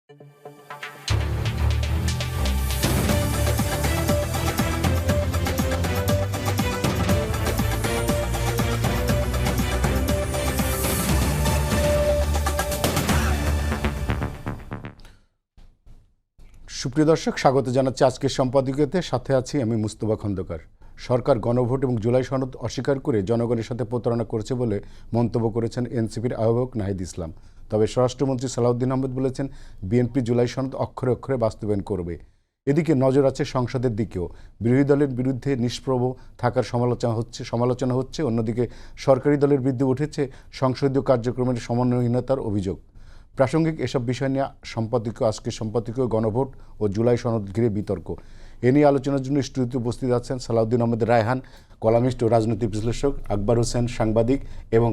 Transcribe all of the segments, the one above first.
সুপ্রিয় দর্শক, স্বাগত জানাচ্ছি আজকের সম্পাদকীয়তে। সাথে আছি আমি মুস্তফা খন্দকার। সরকার গণভোট এবং জুলাই সনদ অস্বীকার করে জনগণের সাথে প্রতারণা করেছে বলে মন্তব্য করেছেন এনসিপির আহ্বায়ক নাহিদ ইসলাম। তবে স্বরাষ্ট্রমন্ত্রী সালাউদ্দিন আহমেদ বলেছেন বিএনপি জুলাই সনদ অক্ষরে অক্ষরে বাস্তবায়ন করবে। এদিকে নজর আছে সংসদের দিকেও। বিরোধী দলের বিরুদ্ধে নিষ্প্রভ থাকার সমালোচনা হচ্ছে। অন্যদিকে সরকারি দলের বিরুদ্ধে উঠেছে সংসদীয় কার্যক্রমের সমন্বয়হীনতার অভিযোগ। প্রাসঙ্গিক এসব বিষয় নিয়ে আজকের সম্পাদকীয় গণভোট ও জুলাই সনদ ঘিরে বিতর্ক। এ নিয়ে আলোচনার জন্য স্টুডিওতে উপস্থিত আছেন সালাউদ্দিন আহমেদ রায়হান, কলামিস্ট ও রাজনৈতিক বিশ্লেষক, আকবর হোসেন, সাংবাদিক, এবং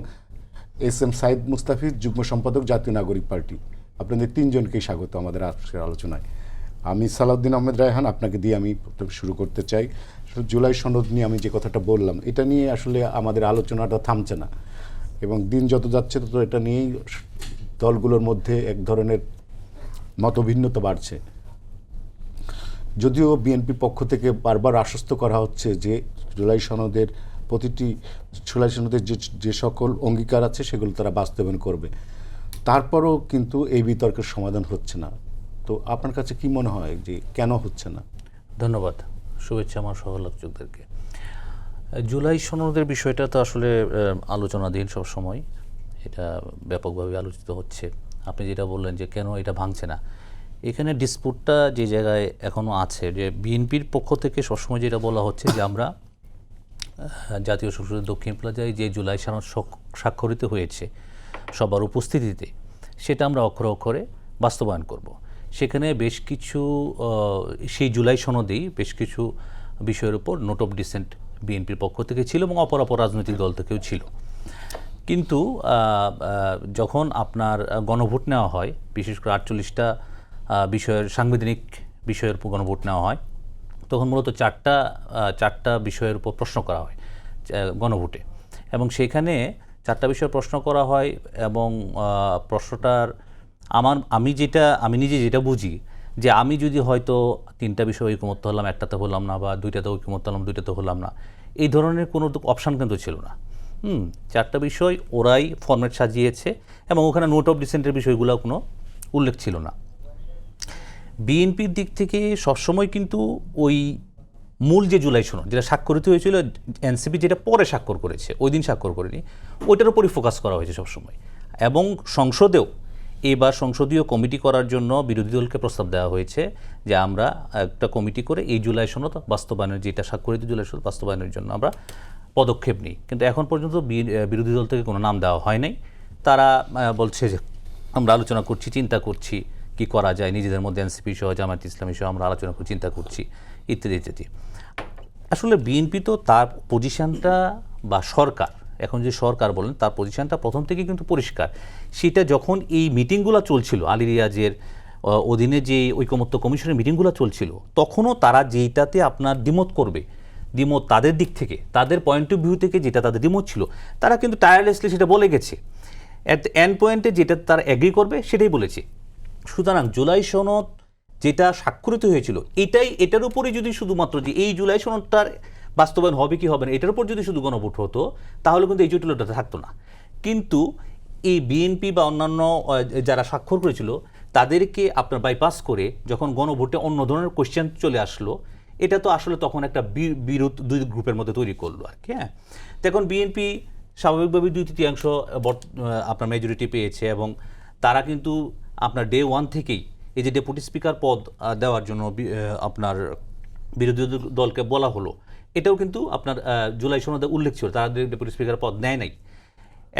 এস.এম. সাইদ মুস্তাফিজ, যুগ্ম সম্পাদক, জাতীয় নাগরিক পার্টি। আপনাদের তিনজনকেই স্বাগত আমাদের আজকের আলোচনায়। আমি সালাউদ্দিন আহমেদ রায়হান, আপনাকে দিয়ে আমি শুরু করতে চাই। জুলাই সনদ নিয়ে আমি যে কথাটা বললাম, এটা নিয়ে আসলে আমাদের আলোচনাটা থামছে না, এবং দিন যত যাচ্ছে তত এটা নিয়েই দলগুলোর মধ্যে এক ধরনের মতভিন্নতা বাড়ছে। যদিও বিএনপির পক্ষ থেকে বারবার আশ্বস্ত করা হচ্ছে যে জুলাই সনদের যে সকল অঙ্গীকার আছে সেগুলো তারা বাস্তবায়ন করবে, তারপরও কিন্তু এই বিতর্কের সমাধান হচ্ছে না। তো আপনার কাছে কি মনে হয় যে কেন হচ্ছে না? ধন্যবাদ, শুভেচ্ছা আমার সহলোচকদেরকে। জুলাই সনদের বিষয়টা তো আসলে আলোচনাধীন সবসময়, এটা ব্যাপকভাবে আলোচিত হচ্ছে। আপনি যেটা বললেন যে কেন এটা ভাঙছে না, এখানে ডিসপুটটা যে জায়গায় এখনও আছে, যে বিএনপির পক্ষ থেকে সবসময় যেটা বলা হচ্ছে যে আমরা জাতীয় সংসদের দক্ষিণ প্লাজায় যে জুলাই সনদ স্বাক্ষরিত হয়েছে সবার উপস্থিতিতে, সেটা আমরা অক্ষরে অক্ষরে বাস্তবায়ন করব। সেখানে বেশ কিছু সেই জুলাই সনদেই বেশ কিছু বিষয়ের উপর নোট অফ ডিসেন্ট বিএনপির পক্ষ থেকে ছিল এবং অপর রাজনৈতিক দল থেকেও ছিল। কিন্তু যখন আপনার গণভোট নেওয়া হয়, বিশেষ করে 48টা বিষয়ের সাংবিধানিক বিষয়ের উপর গণভোট নেওয়া হয়, তখন মূলত চারটা বিষয়ের উপর প্রশ্ন করা হয় গণভোটে, এবং সেখানে 4টা বিষয়ে প্রশ্ন করা হয়। এবং প্রশ্নটার আমি নিজে যেটা বুঝি, যে আমি যদি হয়তো 3টা বিষয় ঐকমত্য হলাম, একটাতে হলাম না, বা 2টাতে ঐকমত্য হলাম, 2টাতে হলাম না, এই ধরনের কোনো অপশান কিন্তু ছিল না। 4টা বিষয় ওরাই ফরম্যাট সাজিয়েছে, এবং ওখানে নোট অফ ডিসেন্টের বিষয়গুলো কোনো উল্লেখ ছিল না। বিএনপির দিক থেকে সবসময় কিন্তু ওই মূল যে জুলাই সনদ যেটা স্বাক্ষরিত হয়েছিল, এনসিপি যেটা পরে স্বাক্ষর করেছে, ওই দিন স্বাক্ষর করেনি, ওইটার উপরই ফোকাস করা হয়েছে সবসময়। এবং সংসদেও এবার সংসদীয় কমিটি করার জন্য বিরোধী দলকে প্রস্তাব দেওয়া হয়েছে যে আমরা একটা কমিটি করে এই জুলাই সনদ বাস্তবায়নের, যেটা স্বাক্ষরিত জুলাই সনদ বাস্তবায়নের জন্য আমরা পদক্ষেপ নিই। কিন্তু এখন পর্যন্ত বিরোধী দল থেকে কোনো নাম দেওয়া হয় নাই। তারা বলছে যে আমরা আলোচনা করছি, চিন্তা করছি কি করা যায়, নিজেদের মধ্যে এনসিপি সহ, জামায়াত ইসলামী সহ আমরা আলোচনা করছি, চিন্তা করছি, ইত্যাদি ইত্যাদি। আসলে বিএনপি তো তার পজিশনটা, বা সরকার, এখন যে সরকার বলেন, তার পজিশনটা প্রথম থেকে কিন্তু পরিষ্কার। সেটা যখন এই মিটিংগুলো চলছিল, আলী রিয়াজের অধীনে যে ঐকমত্য কমিশনের মিটিংগুলো চলছিল, তখনও তারা যেইটাতে আপনার দ্বিমত করবে, দ্বিমত তাদের দিক থেকে, তাদের পয়েন্ট অফ ভিউ থেকে যেটা তাদের দ্বিমত ছিল, তারা কিন্তু টায়ারলেসলি সেটা বলে গেছে। অ্যাট দ্য এন্ড পয়েন্টে যেটা তারা এগ্রি করবে সেটাই বলেছে। সুতরাং জুলাই সনদ যেটা স্বাক্ষরিত হয়েছিল, এটার উপরে যদি শুধুমাত্র যে এই জুলাই সনদটার বাস্তবায়ন হবে কি হবে না, এটার উপর যদি শুধু গণভোট হতো, তাহলে কিন্তু এই জটিলতা থাকতো না। কিন্তু এই বিএনপি বা অন্যান্য যারা স্বাক্ষর করেছিল, তাদেরকে আপনার বাইপাস করে যখন গণভোটে অন্য ধরনের কোয়েশ্চেন চলে আসলো, এটা তো আসলে তখন একটা বিরোধ দুই গ্রুপের মধ্যে তৈরি করলো আর কি। হ্যাঁ, তখন বিএনপি স্বাভাবিকভাবে 2/3 আপনার মেজরিটি পেয়েছে, এবং তারা কিন্তু আপনার ডে 1 থেকেই এই যে ডেপুটি স্পিকার পদ দেওয়ার জন্য আপনার বিরোধী দলকে বলা হলো, এটাও কিন্তু আপনার জুলাই সনদে উল্লেখ ছিল, তারা ডেপুটি স্পিকার পদ নেয় নাই।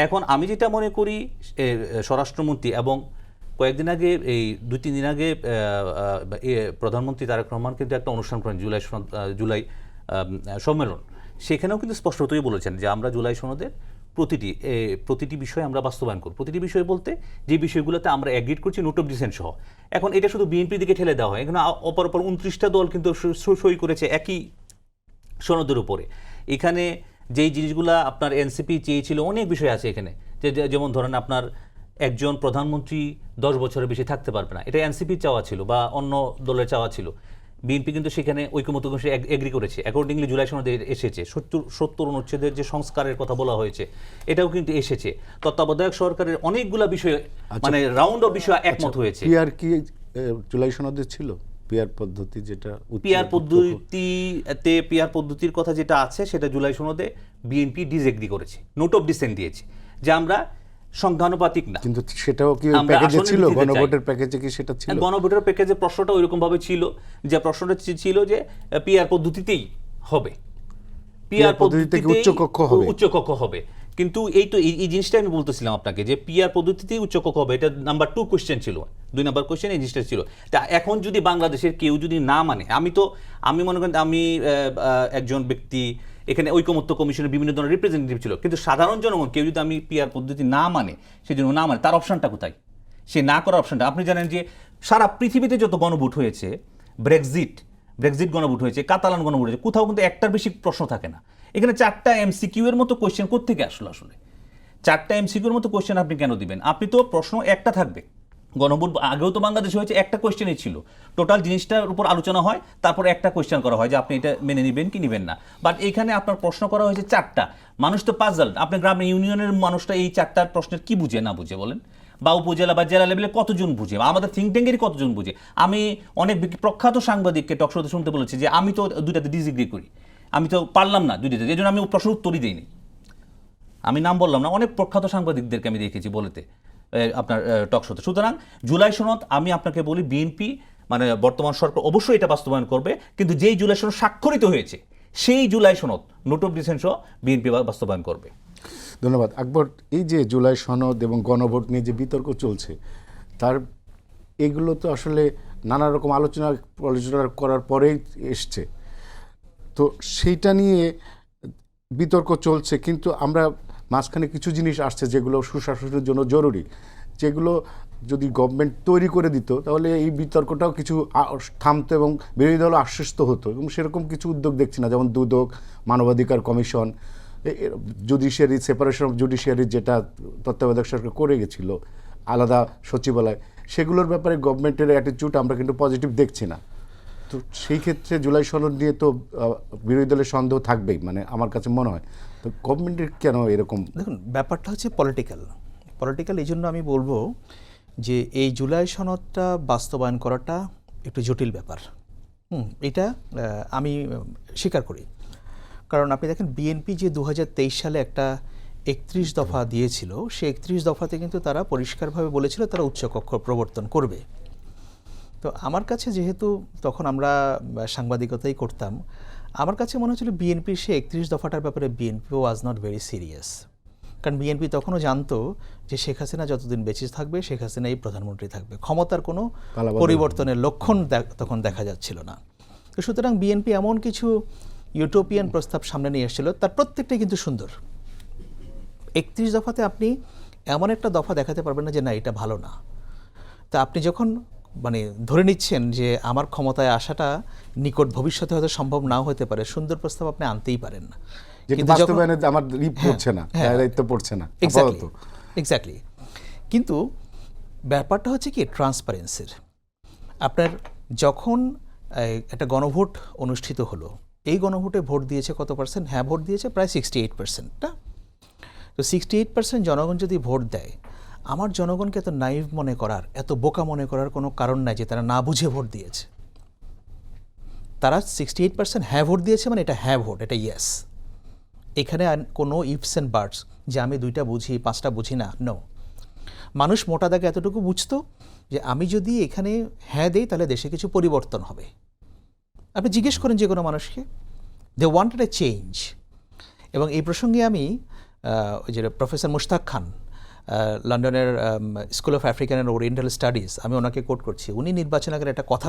এখন আমি যেটা মনে করি, স্বরাষ্ট্রমন্ত্রী এবং কয়েকদিন আগে, এই 2-3 দিন আগে প্রধানমন্ত্রী তারেক রহমান কিন্তু একটা অনুষ্ঠান করেন, জুলাই সম্মেলন। সেখানেও কিন্তু স্পষ্টতই বলেছেন যে আমরা জুলাই সনদের প্রতিটি বিষয় আমরা বাস্তবায়ন করব। প্রতিটি বিষয় বলতে যে বিষয়গুলোতে আমরা এগ্রিড করছি নোট অফ ডিসেন্ট সহ। এখন এটা শুধু বিএনপির দিকে ঠেলে দেওয়া হয়, এখানে অপর 29টা দল কিন্তু সই করেছে একই সনদের উপরে। এখানে যেই জিনিসগুলো আপনার এনসিপি চেয়েছিল, অনেক বিষয় আছে এখানে, যেমন ধরেন আপনার একজন প্রধানমন্ত্রী 10 বছরের বেশি থাকতে পারবে না, এটা এনসিপির চাওয়া ছিল বা অন্য দলের চাওয়া ছিল। বিএনপি কিন্তু সেখানে ঐকমত্য কমিশন এগ্রি করেছে, অ্যাকর্ডিংলি জুলাই সনদে এসেছে। 70 অনুচ্ছেদের যে সংস্কারের কথা বলা হয়েছে এটাও কিন্তু এসেছে। তত্ত্বাবধায়ক সরকারের অনেকগুলা বিষয়ে মানে রাউন্ড অফ বিষয় একমত হয়েছে। পিআর কি জুলাই সনদে ছিল? পিআর পদ্ধতি যেটা পিআর পদ্ধতির কথা যেটা আছে সেটা জুলাই সনদে বিএনপি ডিসএগ্রি করেছে, নোট অফ ডিসেন্ট দিয়েছে যে আমরা সংখ্যানুপাতিক না। কিন্তু সেটাও কি প্যাকেজে ছিল? গণভোটের প্যাকেজে কি সেটা ছিল? গণভোটের প্যাকেজে প্রশ্নটা ওইরকম ভাবে ছিল যে প্রশ্নটা ছিল যে পিআর পদ্ধতিতেই হবে, পিআর পদ্ধতিতে উচ্চকক্ষ হবে। কিন্তু এই জিনিসটা আমি বলতেছিলাম আপনাকে যে পিআর পদ্ধতিতেই উচ্চকক্ষ হবে, এটা নাম্বার 2 কোশ্চেন ছিল, 2 নাম্বার কোশ্চেন এই জিনিসটা ছিল। তা এখন যদি বাংলাদেশের কেউ যদি না মানে, আমি মনে করেন আমি একজন ব্যক্তি এখানে ঐকমত্য কমিশনের বিভিন্ন ধরনের রিপ্রেজেন্টেটিভ ছিল, কিন্তু সাধারণ জনগণ কেউ যদি আমি পিআর পদ্ধতি না মানে, সেজন্য না মানে, তার অপশনটা কোথায়? সে না করার অপশনটা, আপনি জানেন যে সারা পৃথিবীতে যত গণভোট হয়েছে, ব্রেক্সিট গণভোট হয়েছে, কাতালান গণভোট হয়েছে, কোথাও কিন্তু একটার বেশি প্রশ্ন থাকে না। এখানে 4টা এমসিকিউ এর মতো কোশ্চেন কোত্থেকে আসলো? আসলে 4টা এমসিকিউ এর মতো কোশ্চেন আপনি কেন দিবেন? আপনি তো প্রশ্ন একটা থাকবে। গণভোট আগেও তো বাংলাদেশে হয়েছে, একটা কোশ্চেনই ছিল, টোটাল জিনিসটার উপর আলোচনা হয়, তারপর একটা কোশ্চেন করা হয় যে আপনি এটা মেনে নেবেন কি নেবেন না। বাট এখানে আপনার প্রশ্ন করা হয়েছে 4টা। মানুষ তো পাজল, আপনি গ্রামে ইউনিয়নের মানুষটা এই 4টার প্রশ্নের কি বুঝে না বুঝে বলেন? বা উপজেলা বা জেলা লেভেলে কতজন বুঝে, বা আমাদের থিঙ্ক ট্যাঙ্কেরই কতজন বুঝে? আমি অনেক প্রখ্যাত সাংবাদিককে টকশোতে শুনতে বলেছি যে আমি তো দুইটাতে ডিসএগ্রি করি, আমি তো পারলাম না দুইটাতে, এই জন্য আমি প্রশ্ন উত্তরই দিইনি। আমি নাম বললাম না, অনেক প্রখ্যাত সাংবাদিকদেরকে আমি দেখেছি বলতে আপনার টকশোতে। সুতরাং জুলাই সনদ আমি আপনাকে বলি, বিএনপি মানে বর্তমান সরকার অবশ্যই এটা বাস্তবায়ন করবে, কিন্তু যেই জুলাই সনদ স্বাক্ষরিত হয়েছে সেই জুলাই সনদ নোট অফ ডিসেন্ট সহ বিএনপি বাস্তবায়ন করবে। ধন্যবাদ আকবর। এই যে জুলাই সনদ এবং গণভোট নিয়ে যে বিতর্ক চলছে, তার এগুলো তো আসলে নানা রকম আলোচনা করার পরেই এসছে, তো সেইটা নিয়ে বিতর্ক চলছে। কিন্তু আমরা মাঝখানে কিছু জিনিস আসছে যেগুলো সুশাসনের জন্য জরুরি, যেগুলো যদি গভর্নমেন্ট তৈরি করে দিত তাহলে এই বিতর্কটাও কিছু থামতো এবং বিরোধী দল আশ্বস্ত হতো, এবং সেরকম কিছু উদ্যোগ দেখছি না। যেমন দুদক, মানবাধিকার commission, judiciary, separation of judiciary যেটা তত্ত্বাবধায়ক সরকার করে গেছিল, আলাদা সচিবালয়, সেগুলোর ব্যাপারে গভর্নমেন্টের অ্যাটিটিউড আমরা কিন্তু পজিটিভ দেখছি না। তো সেই ক্ষেত্রে জুলাই সনদ নিয়ে তো বিরোধী দলের সন্দেহ থাকবেই, মানে আমার কাছে মনে হয়। তো গভর্নমেন্টের কেন এরকম? দেখুন, ব্যাপারটা হচ্ছে পলিটিক্যাল। এই জন্য আমি বলবো যে এই জুলাই সনদটা বাস্তবায়ন করাটা একটু জটিল ব্যাপার। এটা আমি স্বীকার করি। কারণ আপনি দেখেন বিএনপি যে 2023 সালে একটা 31 দফা দিয়েছিল, সেই 31 দফাতে কিন্তু তারা পরিষ্কারভাবে বলেছিল তারা উচ্চকক্ষ প্রবর্তন করবে। তো আমার কাছে, যেহেতু তখন আমরা সাংবাদিকতাই করতাম, আমার কাছে মনে হচ্ছিল বিএনপির সেই 31 দফাটার ব্যাপারে BNP was not very serious. কারণ বিএনপি তখনও জানতো যে শেখ হাসিনা যতদিন বেঁচে থাকবে শেখ হাসিনা এই প্রধানমন্ত্রী থাকবে, ক্ষমতার কোনো পরিবর্তনের লক্ষণ তখন দেখা যাচ্ছিল না। তো সুতরাং বিএনপি এমন কিছু ইউটোপিয়ান প্রস্তাব সামনে নিয়ে এসেছিল, তার প্রত্যেকটাই কিন্তু সুন্দর। 31 দফাতে আপনি এমন একটা দফা দেখাতে পারবেন না যে না এটা ভালো না। তা আপনি যখন মানে ধরে নিচ্ছেন যে আমার ক্ষমতায় আসাটা নিকট ভবিষ্যতে হয়তো সম্ভব নাও হতে পারে, সুন্দর প্রস্তাব আপনি আনতেই পারেন না, কিন্তু বাস্তবায়নে আমার পড়ছে না, দায়িত্ব পড়ছে না। এক্স্যাক্টলি। কিন্তু ব্যাপারটা হচ্ছে কি ট্রান্সপারেন্সির। আপনার যখন একটা গণভোট অনুষ্ঠিত হলো, এই গণভোটে ভোট দিয়েছে কত পার্সেন্ট? হ্যাঁ, ভোট দিয়েছে প্রায় 68%। তো 68% জনগণ যদি ভোট দেয়, আমার জনগণকে এত নাইভ মনে করার, এত বোকা মনে করার কোনো কারণ নাই যে তারা না বুঝে ভোট দিয়েছে। তারা 68% হ্যাঁ ভোট দিয়েছে, মানে এটা হ্যাঁ ভোট, এটা ইয়েস। এখানে কোনো ইফস অ্যান্ড বাটস যে আমি 2টা বুঝি 5টা বুঝি না, নো। মানুষ মোটা দাগে এতটুকু বুঝতো যে আমি যদি এখানে হ্যাঁ দিই তাহলে দেশে কিছু পরিবর্তন হবে। আপনি জিজ্ঞেস করেন যে কোনো মানুষকে, দে ওয়ান্টেড এ চেঞ্জ। এবং এই প্রসঙ্গে আমি ওই যে প্রফেসর মুশতাক খান, লন্ডনের school of African and oriental studies, আমি ওনাকে কোট করছি। উনি নির্বাচন আগের একটা কথা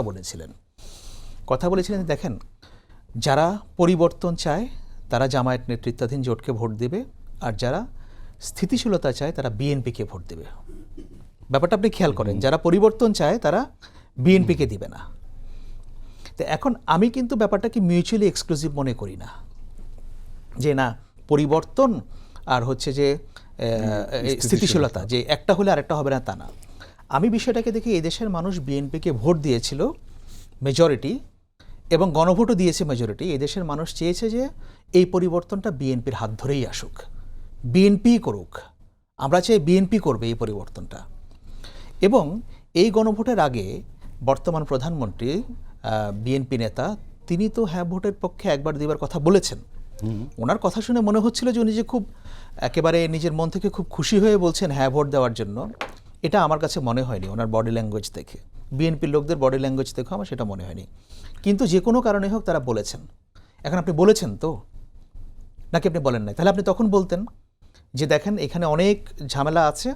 বলেছিলেন, দেখেন, যারা পরিবর্তন চায় তারা জামায়াত নেতৃত্বাধীন জোটকে ভোট দেবে, আর যারা স্থিতিশীলতা চায় তারা বিএনপিকে ভোট দেবে। ব্যাপারটা আপনি খেয়াল করেন, যারা পরিবর্তন চায় তারা বিএনপিকে দিবে না। তো এখন আমি কিন্তু ব্যাপারটাকে মিউচুয়ালি এক্সক্লুসিভ মনে করি না, যে না পরিবর্তন আর হচ্ছে যে স্থিতিশীলতা, যে একটা হলে আরেকটা হবে না তা না। আমি বিষয়টাকে দেখি এই দেশের মানুষ বিএনপিকে ভোট দিয়েছিল মেজরিটি, এবং গণভোটও দিয়েছে মেজরিটি। এই দেশের মানুষ চেয়েছে যে এই পরিবর্তনটা বিএনপির হাত ধরেই আসুক, বিএনপি করুক। আমরা চাই বিএনপি করবে এই পরিবর্তনটা। এবং এই গণভোটের আগে বর্তমান প্রধানমন্ত্রী বিএনপি নেতা, তিনি তো হ্যাঁ ভোটের পক্ষে একবার দুইবার কথা বলেছেন। ওনার কথা শুনে মনে হচ্ছিল যে উনি যে খুব একেবারে নিজের মন থেকে খুব খুশি হয়ে বলছেন হ্যাঁ ভোট দেওয়ার জন্য। এটা আমার কাছে মনে হয়নি ওনার বডি ল্যাঙ্গুয়েজ দেখে, বিএনপির লোকদের বডি ল্যাঙ্গুয়েজ দেখে আমার সেটা মনে হয়নি। কিন্তু যে কোনো কারণে হোক তারা বলেছেন। এখন আপনি বলেছেন তো, নাকি আপনি বলেন নাই? তাহলে আপনি তখন বলতেন যে দেখেন এখানে অনেক ঝামেলা আছে,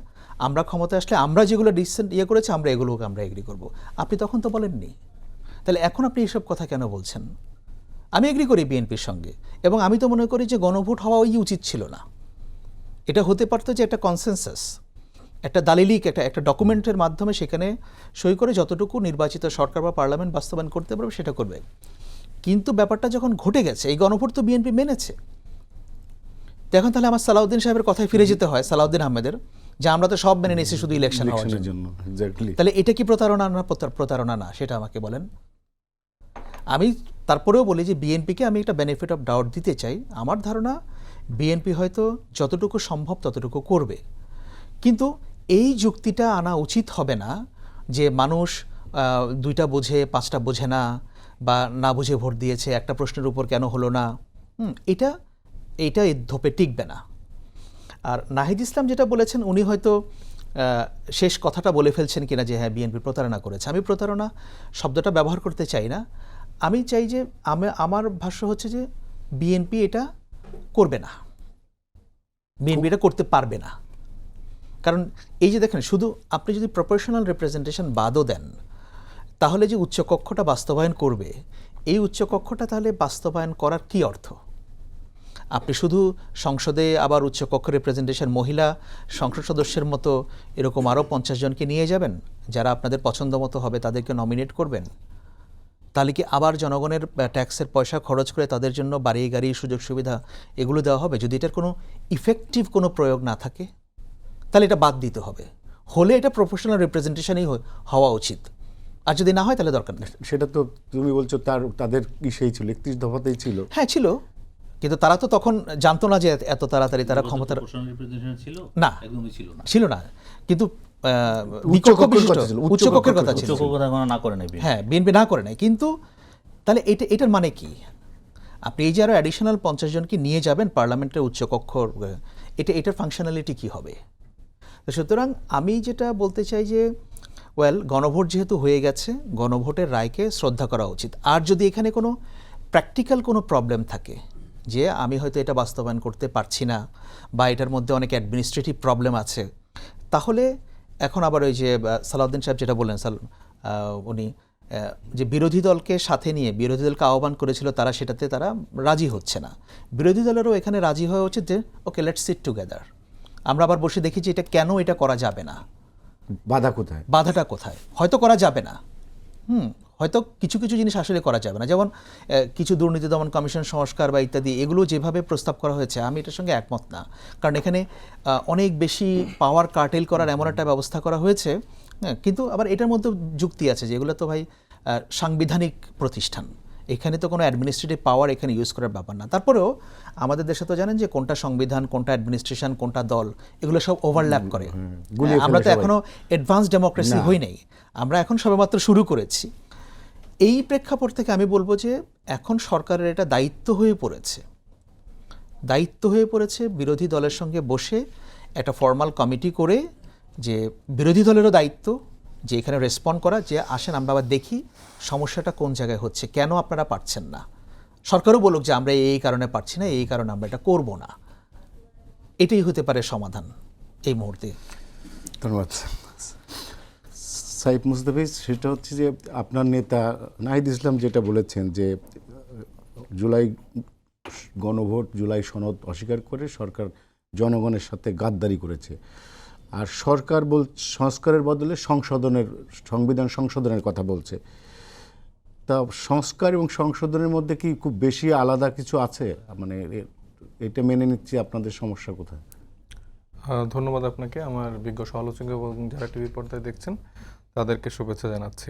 আমরা ক্ষমতায় আসলে আমরা যেগুলো ডিসিশন করেছি আমরা এগুলোকে আমরা এগ্রি করব। আপনি তখন তো বলেননি। তাহলে এখন আপনি এসব কথা কেন বলছেন? আমি এগ্রি করি বিএনপির সঙ্গে, এবং আমি তো মনে করি যে গণভোট হওয়াই উচিত ছিল না। এটা হতে পারতো যে একটা কনসেনসাস, একটা দালিলিক, একটা ডকুমেন্টের মাধ্যমে সেখানে সই করে যতটুকু নির্বাচিত সরকার বা পার্লামেন্ট বাস্তবায়ন করতে পারবে সেটা করবে। কিন্তু ব্যাপারটা যখন ঘটে গেছে, এই গণভোট তো বিএনপি মেনেছে। এখন তাহলে আমার সালাউদ্দিন সাহেবের কথায় ফিরে যেতে হয়, সালাউদ্দিন আহমেদের, যে আমরা তো সব মেনে নিয়েছি শুধু ইলেকশন হওয়ার জন্য। তাহলে এটা কি প্রতারণা না? প্রতারণা না, সেটা আমাকে বলেন। আমি তারপরেও বলি যে বিএনপিকে আমি একটা বেনিফিট অফ ডাউট দিতে চাই। আমার ধারণা বিএনপি হয়তো যতটুকু সম্ভব ততটুকু করবে, কিন্তু এই যুক্তিটা আনা উচিত হবে না যে মানুষ দুইটা বোঝে পাঁচটা বোঝে না, বা না বুঝে ভোট দিয়েছে, একটা প্রশ্নের উপর কেন হলো না। এইটা এই ধোপে টিকবে না। আর নাহিদ ইসলাম যেটা বলেছেন, উনি হয়তো শেষ কথাটা বলে ফেলছেন কিনা যে হ্যাঁ বিএনপি প্রতারণা করেছে। আমি প্রতারণা শব্দটা ব্যবহার করতে চাই না। আমি চাই যে আমার ভাষ্য হচ্ছে যে বিএনপি এটা করবে না, বিএনপি এটা করতে পারবে না। কারণ এই যে দেখেন, শুধু আপনি যদি প্রপোর্শনাল রিপ্রেজেন্টেশন বাদও দেন, তাহলে যে উচ্চকক্ষটা বাস্তবায়ন করবে, এই উচ্চকক্ষটা তাহলে বাস্তবায়ন করার কি অর্থ? আপনি শুধু সংসদে আবার উচ্চকক্ষ রিপ্রেজেন্টেশন মহিলা সংসদ সদস্যের মতো এরকম আরও 50 জনকে নিয়ে যাবেন, যারা আপনাদের পছন্দ মতো হবে তাদেরকে নমিনেট করবেন। তাহলে কি আবার জনগণের ট্যাক্সের পয়সা খরচ করে তাদের জন্য বাড়ি গাড়ি সুযোগ সুবিধা এগুলো দেওয়া হবে? যদি এটার কোনো ইফেক্টিভ কোনো প্রয়োগ না থাকে, তাহলে এটা বাদ দিতে হবে। হলে এটা প্রফেশনাল রিপ্রেজেন্টেশনই হওয়া উচিত, আর যদি না হয় তাহলে দরকার নেই। সেটা তো তুমি বলছো তাদের কি সেই ছিল, 31 দফাতেই ছিল। হ্যাঁ ছিল, কিন্তু তারা তো তখন জানতো না যে এত তাড়াতাড়ি তারা ক্ষমতার না ছিল না। কিন্তু উচ্চকক্ষের কথা ছিল, হ্যাঁ বিএনপি না করে নাই। কিন্তু তাহলে এটার মানে কি? আপনি এই যে আরো অ্যাডিশনাল 50 জনকে নিয়ে যাবেন পার্লামেন্টের উচ্চকক্ষ, এটার ফাংশনালিটি কি হবে? সুতরাং আমি যেটা বলতে চাই যে গণভোট যেহেতু হয়ে গেছে, গণভোটের রায়কে শ্রদ্ধা করা উচিত। আর যদি এখানে কোনো প্র্যাকটিক্যাল কোনো প্রবলেম থাকে, যে আমি হয়তো এটা বাস্তবায়ন করতে পারছি না, বা এটার মধ্যে অনেক অ্যাডমিনিস্ট্রেটিভ প্রবলেম আছে, তাহলে এখন আবার ওই যে সালাউদ্দিন সাহেব যেটা বললেন, উনি যে বিরোধী দলকে সাথে নিয়ে বিরোধী দলকে আহ্বান করেছিল, সেটাতে তারা রাজি হচ্ছে না। বিরোধী দলেরও এখানে রাজি হওয়া উচিত যে ওকে লেটস সিট টুগেদার, আমরা আবার বসে দেখি যে এটা কেন এটা করা যাবে না, বাধাটা কোথায়। হয়তো করা যাবে না, হয়তো কিছু কিছু জিনিস আসলে করা যাবে না, যেমন কিছু দুর্নীতি দমন কমিশন সংস্কার বা ইত্যাদি, এগুলো যেভাবে প্রস্তাব করা হয়েছে আমি এটার সঙ্গে একমত না। কারণ এখানে অনেক বেশি পাওয়ার কার্টেল করার এমন একটা ব্যবস্থা করা হয়েছে। কিন্তু আবার এটার মধ্যে যুক্তি আছে যে এগুলো তো ভাই সাংবিধানিক প্রতিষ্ঠান, এখানে তো কোনো অ্যাডমিনিস্ট্রেটিভ পাওয়ার এখানে ইউজ করার ব্যাপার না। তারপরেও আমাদের দেশে তো জানেন যে কোনটা সংবিধান, কোনটা অ্যাডমিনিস্ট্রেশন, কোনটা দল, এগুলো সব ওভারল্যাপ করে। আমরা তো এখনো অ্যাডভান্স ডেমোক্রেসি হই নাই, আমরা এখন সবেমাত্র শুরু করেছি। এই প্রেক্ষাপট থেকে আমি বলবো যে এখন সরকারের এটা দায়িত্ব হয়ে পড়েছে বিরোধী দলের সঙ্গে বসে একটা ফর্মাল কমিটি করে, যে বিরোধী দলেরও দায়িত্ব যে এখানে রেসপন্ড করা, যে আসেন আমরা আবার দেখি সমস্যাটা কোন জায়গায় হচ্ছে, কেন আপনারা পারছেন না। সরকারও বলুক যে আমরা এই কারণে পারছি না, এই কারণে আমরা এটা করব না। এটাই হতে পারে সমাধান এই মুহূর্তে। ধন্যবাদ সাইফ মুস্তাফিজ। সেটা হচ্ছে যে আপনার নেতা নাহিদ ইসলাম যেটা বলেছেন যে জুলাই গণভোট, জুলাই সনদ অস্বীকার করে সরকার জনগণের সাথে গাদ্দারি করেছে, আর সরকার সংস্কারের বদলে সংবিধান সংশোধনের কথা বলছে। তা সংস্কার এবং সংশোধনের মধ্যে কি খুব বেশি আলাদা কিছু আছে? মানে এটা মেনে নিচ্ছি, আপনাদের সমস্যা কোথায়? ধন্যবাদ আপনাকে, আমার বিজ্ঞ সমালোচক এবং যারা টিভি পর্দায় দেখছেন তাদেরকে শুভেচ্ছা জানাচ্ছি।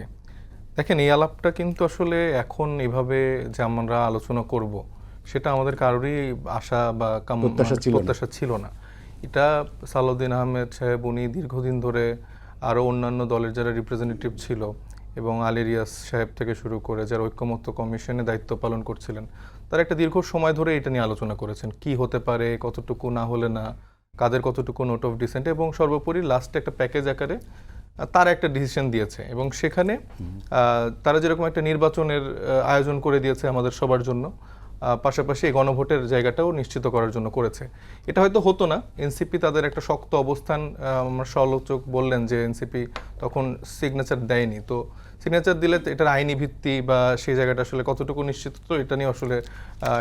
দেখেন, এই আলাপটা কিন্তু আসলে এখন এভাবে যে আমরা আলোচনা করব সেটা আমাদের কারোরই আশা বা প্রত্যাশা ছিল না। এটা সালাউদ্দিন আহমেদ সাহেব উনি দীর্ঘদিন ধরে আরও অন্যান্য দলের যারা রিপ্রেজেন্টেটিভ ছিল এবং আলী রিয়াজ সাহেব থেকে শুরু করে যারা ঐক্যমত্য কমিশনে দায়িত্ব পালন করছিলেন, তারা একটা দীর্ঘ সময় ধরে এটা নিয়ে আলোচনা করেছেন, কি হতে পারে, কতটুকু না হলে না, কাদের কতটুকু নোট অফ ডিসেন্ট, এবং সর্বোপরি লাস্টে একটা প্যাকেজ আকারে তারা একটা ডিসিশন দিয়েছে। এবং সেখানে তারা যেরকম একটা নির্বাচনের আয়োজন করে দিয়েছে আমাদের সবার জন্য, পাশাপাশি এই গণভোটের জায়গাটাও নিশ্চিত করার জন্য করেছে। এটা হয়তো হতো না, এনসিপি তাদের একটা শক্ত অবস্থান, আমার সমালোচক বললেন যে এনসিপি তখন সিগনেচার দেয়নি, তো সিগনেচার দিলে এটার আইনি ভিত্তি বা সেই জায়গাটা আসলে কতটুকু নিশ্চিত, তো এটা নিয়ে আসলে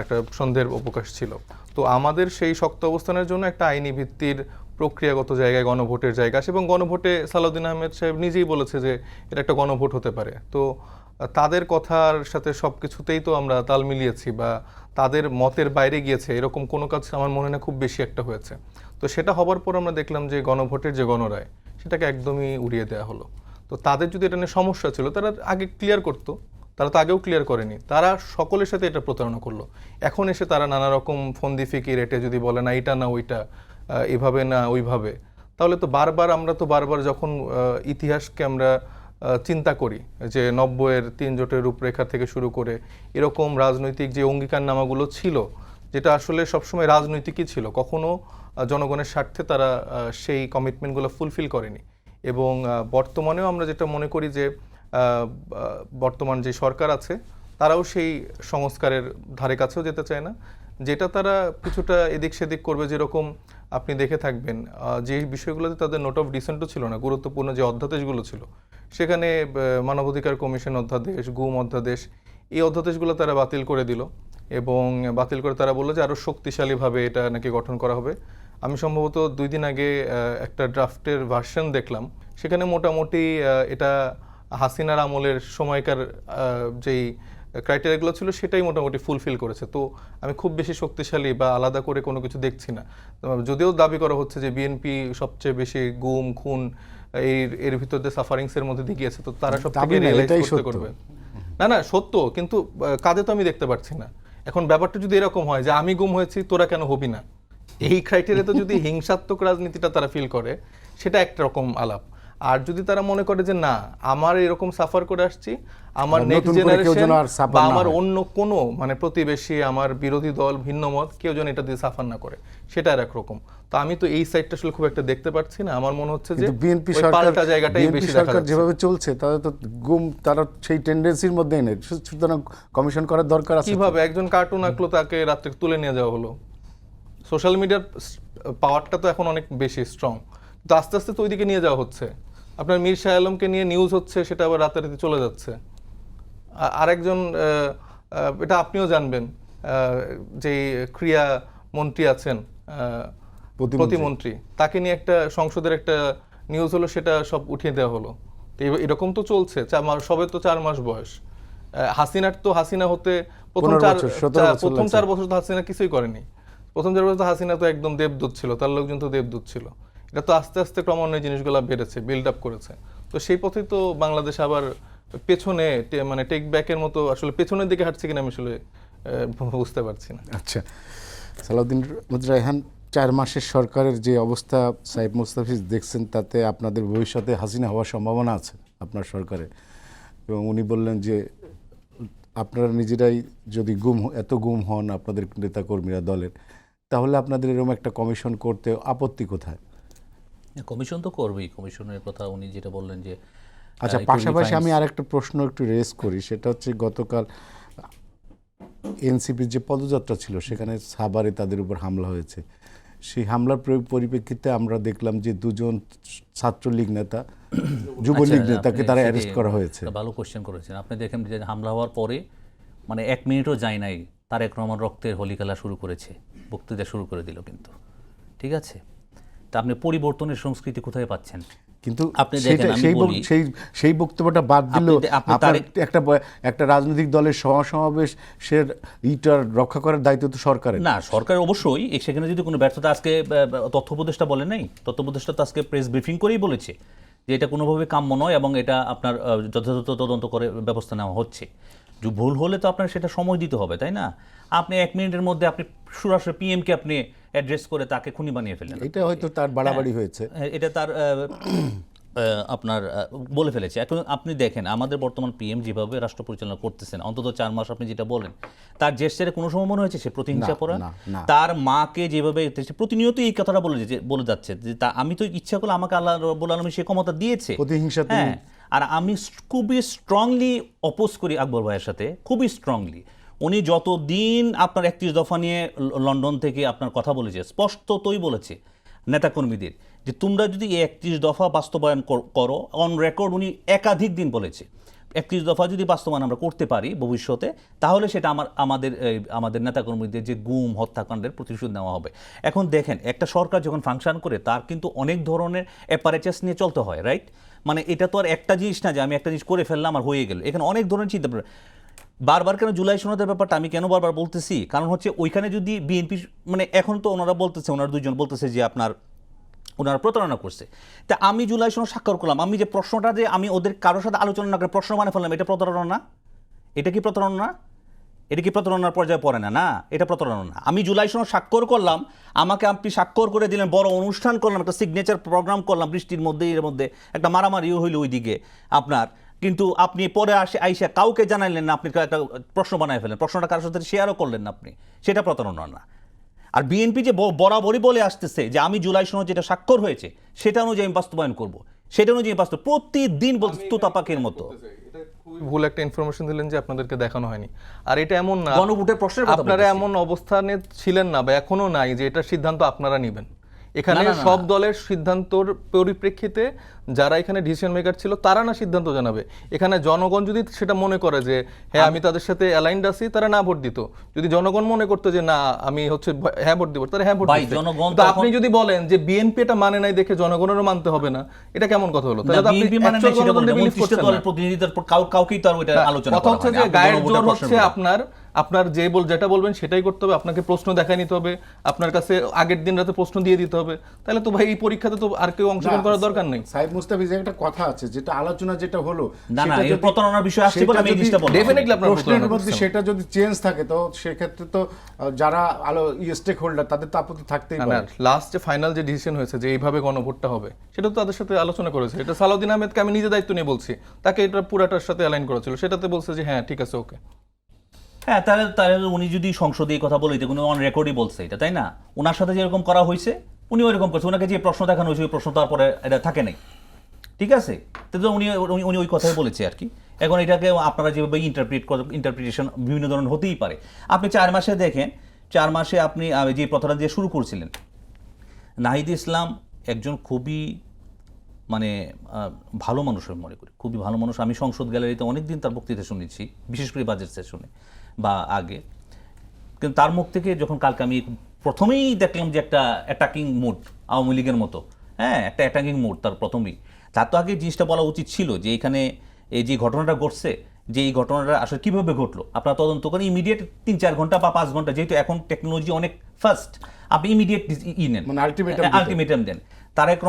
একটা সন্দেহের অবকাশ ছিল। তো আমাদের সেই শক্ত অবস্থানের জন্য একটা আইনি ভিত্তির প্রক্রিয়াগত জায়গায় গণভোটের জায়গা আসে, এবং গণভোটে সালাউদ্দিন আহমেদ সাহেব নিজেই বলেছে যে এটা একটা গণভোট হতে পারে। তো তাদের কথার সাথে সব কিছুতেই তো আমরা তাল মিলিয়েছি, বা তাদের মতের বাইরে গিয়েছে এরকম কোনো কাজ আমার মনে হয় না খুব বেশি একটা হয়েছে। তো সেটা হবার পর আমরা দেখলাম যে গণভোটের যে গণরায় সেটাকে একদমই উড়িয়ে দেওয়া হলো। তো তাদের যদি এটা নিয়ে সমস্যা ছিল তারা আগে ক্লিয়ার করতো, তারা তো আগেও ক্লিয়ার করেনি, তারা সকলের সাথে এটা প্রতারণা করলো। এখন এসে তারা নানা রকম ফন্দি ফিকির এটে যদি বলে না এটা না ওইটা, এভাবে না ওইভাবে, তাহলে তো বারবার যখন ইতিহাসকে আমরা চিন্তা করি যে 90-এর 3 জোটের রূপরেখা থেকে শুরু করে এরকম রাজনৈতিক যে অঙ্গীকারনামাগুলো ছিল, যেটা আসলে সবসময় রাজনৈতিকই ছিল, কখনো জনগণের স্বার্থে তারা সেই কমিটমেন্টগুলো ফুলফিল করেনি। এবং বর্তমানেও আমরা যেটা মনে করি যে বর্তমান যে সরকার আছে তারাও সেই সংস্কারের ধারে কাছেও যেতে চায় না, যেটা তারা কিছুটা এদিক সেদিক করবে। যেরকম আপনি দেখে থাকবেন যে বিষয়গুলোতে তাদের নোট অফ ডিসেন্টও ছিল না, গুরুত্বপূর্ণ যে অধ্যাদেশগুলো ছিল সেখানে মানবাধিকার কমিশন অধ্যাদেশ, গুম অধ্যাদেশ, এই অধ্যাদেশগুলো তারা বাতিল করে দিল, এবং বাতিল করে তারা বললো যে আরও শক্তিশালীভাবে এটা নাকি গঠন করা হবে। আমি সম্ভবত 2 দিন আগে একটা ড্রাফটের ভার্সন দেখলাম, সেখানে মোটামুটি এটা হাসিনার আমলের সময়কার যেই ক্রাইটেরিয়াগুলো ছিল সেটাই মোটামুটি ফুলফিল করেছে। তো আমি খুব বেশি শক্তিশালী বা আলাদা করে কোনো কিছু দেখছি না। যদিও দাবি করা হচ্ছে যে বিএনপি সবচেয়ে বেশি গুম খুন এর ভিতর দিয়ে সাফারিংসের মধ্যে দিয়ে গিয়েছে, তো তারা সব থেকে রিয়েলাইজ করতে করবে। না সত্য, কিন্তু কাজে তো আমি দেখতে পাচ্ছি না। এখন ব্যাপারটা যদি এরকম হয় যে আমি গুম হয়েছি তোরা কেন হবি না, এই ক্রাইটেরিয়াতে যদি হিংসাত্মক রাজনীতিটা তারা ফিল করে সেটা একটা রকম আলাপ। আর যদি তারা মনে করে যে না আমার এরকম সাফার করে আসছি, আমার নেক্সট জেনারেশন বা আমার অন্য কোনো মানে প্রতিবেশী, আমার বিরোধী দল, ভিন্ন মত কেউ যেন এটা দিয়ে সাফার না করে, সেটা আর একরকম। তো আমি তো এই সাইডটা আসলে খুব একটা দেখতে পাচ্ছি না। আমার মনে হচ্ছে যে বিএনপি পাল্টা জায়গাটাই বেশি দেখা যাচ্ছে। যেভাবে চলছে তাদের তো গুম, তারা সেই টেন্ডেন্সির মধ্যেই নেই, সুতরাং কমিশন করার দরকার আছে। কিভাবে একজন কার্টুন আঁকলো তাকে রাত্রে তুলে নিয়ে যাওয়া হলো? সোশ্যাল মিডিয়ার পাওয়ারটা তো এখন অনেক বেশি স্ট্রং, তো আস্তে আস্তে তো ওইদিকে নিয়ে যাওয়া হচ্ছে। আপনার মীর শাহ আলমকে নিয়ে নিউজ হচ্ছে, সেটা আবার রাতারাতি চলে যাচ্ছে। আরেকজন, এটা আপনিও জানবেন, যে ক্রিয়া মন্ত্রী আছেন, প্রতিমন্ত্রী, তাকে নিয়ে একটা সংসদের একটা নিউজ হলো, সেটা সব উঠিয়ে দেওয়া হলো। তো এরকম তো চলছে, সবে তো 4 মাস বয়স। হাসিনার তো হাসিনা হতে প্রথম 4 বছর তো হাসিনা কিছুই করেনি। প্রথম 4 বছর তো হাসিনা তো একদম দেবদূত ছিল, তার লোকজন তো দেবদূত ছিল। এটা তো আস্তে আস্তে ক্রমান্বয়ে জিনিসগুলো বেড়েছে, বিল্ড আপ করেছে। তো সেই পথেই তো বাংলাদেশ আবার পেছনে মানে টেক ব্যাকের মতো আসলে পেছনের দিকে হাঁটছে কিনা আমি আসলে বুঝতে পারছি না। আচ্ছা, সালাউদ্দিন রায়হান, 4 মাসের সরকারের যে অবস্থা সাহেব মুস্তাফিজ দেখছেন, তাতে আপনাদের ভবিষ্যতে হাসিনা হওয়ার সম্ভাবনা আছে আপনার সরকারে। এবং উনি বললেন যে আপনারা নিজেরাই যদি এত গুম হন আপনাদের নেতাকর্মীরা দলের, তাহলে আপনাদের এরকম একটা কমিশন করতে আপত্তি কোথায়? কমিশন তো করবেই, কমিশনের কথা উনি যেটা বললেন যে। আচ্ছা, পাশাপাশি আমি আরেকটা প্রশ্ন একটু রেজ করি, সেটা হচ্ছে গতকাল এনসিপির যে পদযাত্রা ছিল সেখানে সাভারে তাদের উপর হামলা হয়েছে। সেই হামলার পরিপ্রেক্ষিতে আমরা দেখলাম যে 2 জন ছাত্রলীগ নেতা, যুবলীগ নেতাকে তারা অ্যারেস্ট করা হয়েছে। ভালো কোশ্চেন করেছেন আপনি। দেখেন যে হামলা হওয়ার পরে মানে 1 মিনিটও যায় নাই, তারেক রহমান রক্তের হোলি খেলা শুরু করেছে, বক্তৃতা শুরু করে দিল কিন্তু। ঠিক আছে, তা আপনি পরিবর্তনের সংস্কৃতি কোথায় পাচ্ছেন? কিন্তু আপনি দেখেন, আমি বলি, সেই বক্তব্যটা বাদ দিলেও আপনি আপনার একটা রাজনৈতিক দলের সমাবেশ সে ইটার রক্ষা করার দায়িত্ব তো সরকারের। না, সরকার অবশ্যই সেখানে যদি কোনো ব্যর্থতা, আজকে তথ্য উপদেষ্টা বলেন নাই, তথ্য উপদেষ্টা তো আজকে প্রেস ব্রিফিং করেই বলেছে যে এটা কোনোভাবে কাম্য নয় এবং এটা আপনার যথাযথ তদন্ত করে ব্যবস্থা নেওয়া হচ্ছে। যে ভুল হলে তো আপনার সেটা সময় দিতে হবে, তাই না? আপনি 1 মিনিটের মধ্যে আপনি সরাসরি পিএমকে আপনি অ্যাড্রেস করে তাকে খুনি বানিয়ে ফেলেন। এটা হয়তো তার বাড়াবাড়ি হয়েছে, এটা তার আপনার বলে ফেলেছে। এখন আপনি দেখেন আমাদের বর্তমান পিএম যেভাবে রাষ্ট্র পরিচালনা করতেছেন, অন্তত 4 মাস আপনি যেটা বলেন, তার জেস্টারে কোনো সময় মনে হয়েছে সে প্রতিহিংসা করা? তার মাকে যেভাবে প্রতিনিয়ত এই কথাটা বলে যাচ্ছে যে আমি তো ইচ্ছা করলে আমাকে আল্লাহ রাব্বুল আলামিন সে ক্ষমতা দিয়েছে। প্রতিহিংসা। হ্যাঁ, আর আমি খুবই স্ট্রংলি অপোজ করি আকবর ভাইয়ের সাথে, খুবই স্ট্রংলি। উনি যতদিন আপনার 31 দফা নিয়ে লন্ডন থেকে আপনার কথা বলেছে, স্পষ্টতই বলেছে নেতাকর্মীদের যে তোমরা যদি এই 31 দফা বাস্তবায়ন করো, অন রেকর্ড উনি একাধিক দিন বলেছে 31 দফা যদি বাস্তবায়ন আমরা করতে পারি ভবিষ্যতে, তাহলে সেটা আমাদের নেতাকর্মীদের যে গুম হত্যাকাণ্ডের প্রতিশোধ নেওয়া হবে। এখন দেখেন, একটা সরকার যখন ফাংশন করে তার কিন্তু অনেক ধরনের অ্যাপারেচাস নিয়ে চলতে হয়, রাইট? মানে এটা তো আর একটা জিনিস না যে আমি একটা জিনিস করে ফেললাম আর হয়ে গেল। এখানে অনেক ধরনের চিন্তা। বারবার কেন জুলাই সনদের ব্যাপারটা আমি কেন বারবার বলতেছি, কারণ হচ্ছে ওইখানে যদি বিএনপি, মানে এখন তো ওনারা বলতেছে, ওনারা দুইজন বলতেছে যে ওনারা প্রতারণা করছে। তা আমি জুলাই সনদ স্বাক্ষর করলাম, আমি যে প্রশ্নটা যে আমি ওদের কারোর সাথে আলোচনা না করে প্রশ্ন বানিয়ে ফেললাম, এটা প্রতারণা না? এটা কি প্রতারণা না? এটা কি প্রতারণার পর্যায়ে পড়ে না? না, এটা প্রতারণা না। আমি জুলাই সনদ স্বাক্ষর করলাম, আমাকে আপনি স্বাক্ষর করে দিলেন, বড় অনুষ্ঠান করলাম, একটা সিগনেচার প্রোগ্রাম করলাম, বৃষ্টির মধ্যে, এর মধ্যে একটা মারামারিও হইল ওইদিকে আপনার, কিন্তু আপনি পরে আইসা কাউকে জানাইলেন না, আপনি একটা প্রশ্ন বানায় ফেলেন, প্রশ্নটা কারোর সাথে শেয়ারও করলেন না আপনি, সেটা প্রতারণা না। আর বিএনপি যে বরাবরই বলে আসতেছে যে আমি জুলাই সনদ যেটা স্বাক্ষর হয়েছে সেটা অনুযায়ী আমি বাস্তবায়ন করবো, সেটা অনুযায়ী প্রতিদিন বলতে তুতা পাখির মতো। ভুল একটা ইনফরমেশন দিলেন যে আপনাদেরকে দেখানো হয়নি। আর এটা এমন না গণভোটের প্রশ্নের কথা আপনারা এমন অবস্থানে ছিলেন না বা এখনো নাই যে এটা সিদ্ধান্ত আপনারা নেবেন। এখানে সব দলের সিদ্ধান্তর পরিপ্রেক্ষিতে যারা এখানে ডিসিশন মেকার ছিল তারা না সিদ্ধান্ত জানাবে। এখানে জনগণ যদি সেটা মনে করে যে হ্যাঁ আমি তাদের সাথে অ্যালাইন্ড আছি, তারা না ভোট দিত। যদি জনগণ মনে করতো যে না আমি হ্যাঁ ভোট দিব, তারা হ্যাঁ ভোট দিত। তো আপনি যদি বলেন যে বিএনপি এটা মানে নাই দেখে জনগণেরও মানতে হবে না, এটা কেমন কথা হলো? তাহলে আপনি কথা হচ্ছে যে গায়ের জোর হচ্ছে আপনার যেটা বলবেন সেটাই করতে হবে, আপনাকে প্রশ্ন দেখায় নিতে হবে, আপনার কাছে আগের দিন রাতে প্রশ্ন দিয়ে দিতে হবে। তাহলে তো ভাই এই পরীক্ষাতে তো আর কেউ অংশগ্রহণ করার দরকার নেই। সাহেব মুস্তাফিজ, একটা কথা আছে যেটা আলোচনা যেটা হলো, না না এই প্রতারণার বিষয় আসছে বলে আমি এই জিনিসটা বললাম। ডেফিনেটলি আপনার প্রশ্নের মধ্যে সেটা যদি চেঞ্জ থাকে তো সেক্ষেত্রে তো যারা স্টেক হোল্ডার তাদের তো আপত্তি থাকতেই পারে। লাস্ট যে ফাইনাল যে ডিসিশন হয়েছে যে এইভাবে গণভোটটা হবে, সেটা তো তাদের সাথে আলোচনা করেছে। এটা সালাউদ্দিন আহমেদকে আমি নিজে দায়িত্ব নিয়ে বলছি, তাকে এটা পুরাটার সাথে অ্যালাইন করা ছিল, সেটাতে বলছে যে হ্যাঁ ঠিক আছে ওকে। হ্যাঁ, তাহলে উনি যদি সংসদে এই কথা বলে, উনি অন রেকর্ডই বলছে এটা, তাই না? ওনার সাথে যেরকম করা হয়েছে উনি ওইরকম করছে, ওনাকে যে প্রশ্ন দেখানো হয়েছে ওই প্রশ্ন তারপরে এটা থাকে নাই, ঠিক আছে? তো উনি ওই কথাই বলেছে আর কি। এখন এটাকে আপনারা যেভাবে ইন্টারপ্রিটেশন বিভিন্ন ধরনের হতেই পারে। আপনি 4 মাসে দেখেন, 4 মাসে আপনি যে প্রথাটা দিয়ে শুরু করছিলেন, নাহিদ ইসলাম একজন খুবই মানে ভালো মানুষ আমি মনে করি, খুবই ভালো মানুষ। আমি সংসদ গ্যালারিতে অনেকদিন তার বক্তৃতা শুনেছি, বিশেষ করে বাজেট সেশনে বা আগে। কিন্তু তার মুখ থেকে যখন কালকে আমি প্রথমেই দেখলাম যে একটা অ্যাটাকিং মুড, আওয়ামী লীগের মতো, হ্যাঁ একটা অ্যাটাকিং মুড তার প্রথমেই। তার তো আগে জিনিসটা বলা উচিত ছিল যে এখানে এই যে ঘটনাটা ঘটছে, যে এই ঘটনাটা আসলে কীভাবে ঘটলো আপনারা তদন্ত করেন, ইমিডিয়েট 3-4 ঘন্টা বা 5 ঘন্টা, যেহেতু এখন টেকনোলজি অনেক ফাস্ট, আপনি ইমিডিয়েট নেন, আলটিমেটাম দেন। তারেক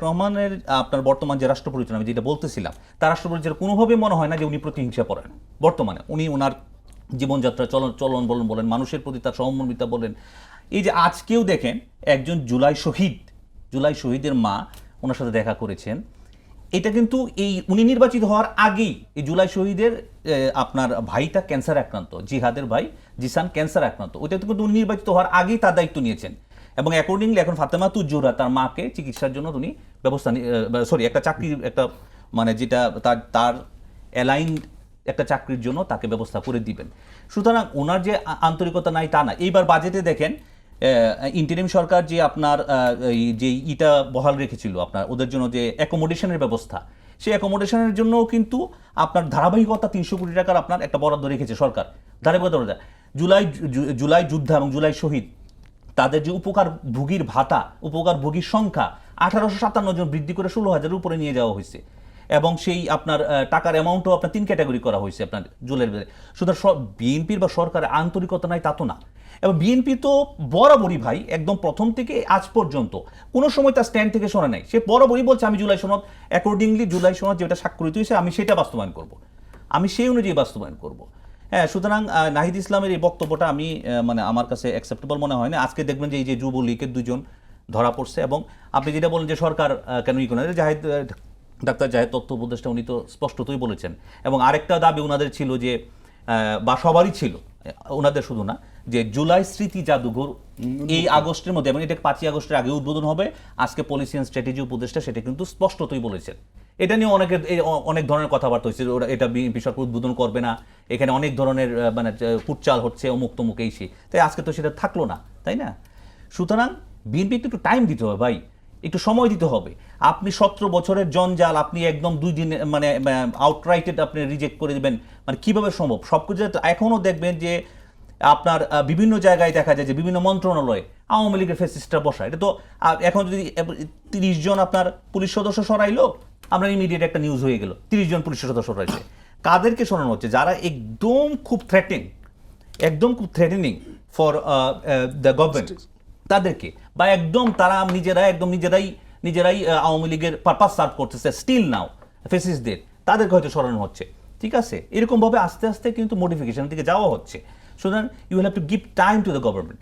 রহমানের আপনার বর্তমান যে রাষ্ট্র পরিচালনা, আমি যেটা বলতেছিলাম, তার রাষ্ট্র পরিচালনা কোনোভাবে মনে হয় না যে উনি প্রতিহিংসা পড়েন। বর্তমানে উনি ওনার জীবনযাত্রা চলন বলেন, মানুষের প্রতি তার সহমর্মিতা বলেন। এই যে আজকেও দেখেন একজন জুলাই শহীদের মা ওনার সাথে দেখা করেছেন, এটা কিন্তু উনি নির্বাচিত হওয়ার আগেই এই জুলাই শহীদের আপনার ভাইটা ক্যান্সার আক্রান্ত, জিহাদের ভাই জিসান ক্যান্সার আক্রান্ত, ওইটা কিন্তু উনি নির্বাচিত হওয়ার আগেই তার দায়িত্ব নিয়েছেন। এবং অ্যাকর্ডিংলি এখন ফাতেমাতুজ জোহরা তার মাকে চিকিৎসার জন্য উনি একটা চাকরির একটা মানে যেটা তার অ্যালাইন একটা চাকরির জন্য তাকে ব্যবস্থা করে দিবেন। সুতরাং ওনার যে আন্তরিকতা নাই তা না। এইবার বাজেটে দেখেন ইন্টারিম সরকার যে আপনার যে ইটা বহাল রেখেছিল আপনার ওদের জন্য যে অ্যাকোমোডেশনের ব্যবস্থা, সেই অ্যাকোমোডেশনের জন্যও কিন্তু আপনার ধারাবাহিকতা 300 কোটি টাকার আপনার একটা বরাদ্দ রেখেছে সরকার, ধারাবাহিকতা। জুলাই যোদ্ধা এবং জুলাই শহীদ তাদের যে উপকারভোগীর ভাতা, উপকারভোগীর সংখ্যা 1857 জন বৃদ্ধি করে 16,000-এর উপরে নিয়ে যাওয়া হয়েছে। এবং সেই আপনার টাকার অ্যামাউন্টও আপনার 3 ক্যাটাগরি করা হয়েছে আপনার জুলাইয়ের বেলায়। সুতরাং বিএনপির বা সরকারের আন্তরিকতা নাই তা তো না। এবং বিএনপি তো বরাবরই ভাই একদম প্রথম থেকে আজ পর্যন্ত কোনো সময় তার স্ট্যান্ড থেকে সরে নাই। সে বরাবরই বলছে আমি জুলাই সনদ অ্যাকর্ডিংলি জুলাই সনদ যেটা স্বাক্ষরিত হয়েছে আমি সেটা বাস্তবায়ন করব, আমি সেই অনুযায়ী বাস্তবায়ন করব। হ্যাঁ, সুতরাং নাহিদ ইসলামের এই বক্তব্যটা আমি মানে আমার কাছে অ্যাকসেপ্টেবল মনে হয় না। আজকে দেখবেন যে এই যে যুবলীগের দুজন ধরা পড়ছে, এবং আপনি যেটা বলেন যে সরকার কেন ই করে, জাহিদ ডাক্তার জাহেদ তথ্য উপদেষ্টা উনি তো স্পষ্টতই বলেছেন। এবং আরেকটা দাবি ওনাদের ছিল যে বা সবারই ছিল, ওনাদের শুধু না, যে জুলাই স্মৃতি জাদুঘর এই আগস্টের মধ্যে, এবং এটা 5ই আগস্টের আগে উদ্বোধন হবে। আজকে পলিসি অ্যান্ড স্ট্র্যাটেজি উপদেষ্টা সেটা কিন্তু স্পষ্টতই বলেছেন। এটা নিয়ে অনেক ধরনের কথাবার্তা হচ্ছে, ওরা এটা বিএনপি সরকার উদ্বোধন করবে না, এখানে অনেক ধরনের মানে কুটচাল হচ্ছে, অমুক তমুক এই সেই। তাই আজকে তো সেটা থাকলো না, তাই না? সুতরাং বিএনপি একটু টাইম দিতে হবে ভাই, একটু সময় দিতে হবে। আপনি 17 বছরের জঞ্জাল আপনি একদম 2 দিন মানে আউটরাইটেড আপনি রিজেক্ট করে দিবেন, মানে কিভাবে সম্ভব? সবকিছু এখনও দেখবেন যে আপনার বিভিন্ন জায়গায় দেখা যায় যে বিভিন্ন মন্ত্রণালয়ে আওয়ামী লীগের ফেসিস্টরা বসা। এটা তো এখন যদি 30 জন আপনার পুলিশ সদস্য সরাইলো, আপনার ইমিডিয়েট একটা নিউজ হয়ে গেল 30 জন পুলিশ সদস্য সরাইছে। কাদেরকে সরানো হচ্ছে? যারা একদম খুব থ্রেটেনিং ফর দ্য গভর্নমেন্ট, তাদেরকে, বা একদম তারা নিজেরাই আওয়ামী লীগের পারপাস সার্ভ করতেছে স্টিল নাও ফেসিস্টদের, তাদেরকে হয়তো সরানো হচ্ছে। ঠিক আছে, এরকমভাবে আস্তে আস্তে কিন্তু মডিফিকেশনের দিকে যাওয়া হচ্ছে। সুতরাং you have to give time to the government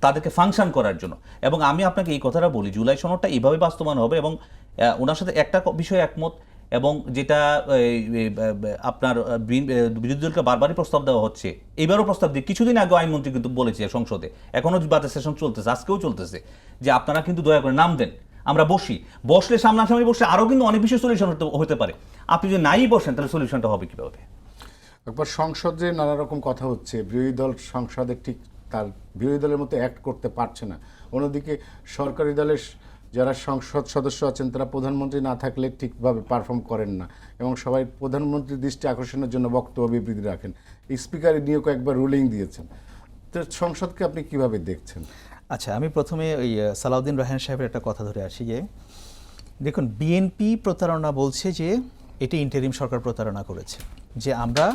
তাদেরকে ফাংশন করার জন্য। এবং আমি আপনাকে এই কথাটা বলি, জুলাই সনদটা এইভাবে বাস্তবায়ন হবে। এবং ওনার সাথে একটা বিষয় একমত, এবং যেটা আপনার বিরোধী দলকে বারবারই প্রস্তাব দেওয়া হচ্ছে, এবারও প্রস্তাব দিয়ে কিছুদিন আগে আইনমন্ত্রী কিন্তু বলেছে সংসদে, এখনও বাজেট সেশন চলতেছে, আজকেও চলতেছে, যে আপনারা কিন্তু দয়া করে নাম দেন, আমরা বসলে সামনাসামনি বসলে আরও কিন্তু অনেক বিষয় সলিউশন হতে পারে। আপনি যদি নাই বসেন তাহলে সলিউশনটা হবে কীভাবে? একবার সংসদে নানা রকম কথা হচ্ছে, বিরোধী দল সংসদে ঠিক তার বিরোধী দলের মতো অ্যাক্ট করতে পারছে না। অন্যদিকে সরকারি দলের যারা সংসদ সদস্য আছেন তারা প্রধানমন্ত্রী না থাকলে ঠিকভাবে পারফর্ম করেন না, এবং সবাই প্রধানমন্ত্রীর দৃষ্টি আকর্ষণের জন্য বক্তব্য বিবৃতি রাখেন। স্পিকার নিয়ে কয়েকবার রুলিং দিয়েছেন। তো সংসদকে আপনি কিভাবে দেখছেন? আচ্ছা, আমি প্রথমে ওই সালাউদ্দিন রায়হান সাহেবের একটা কথা ধরে আসি যে দেখুন, বিএনপি প্রতারণা বলছে যে এটি ইন্টারিম সরকার প্রতারণা করেছে, যে আমরা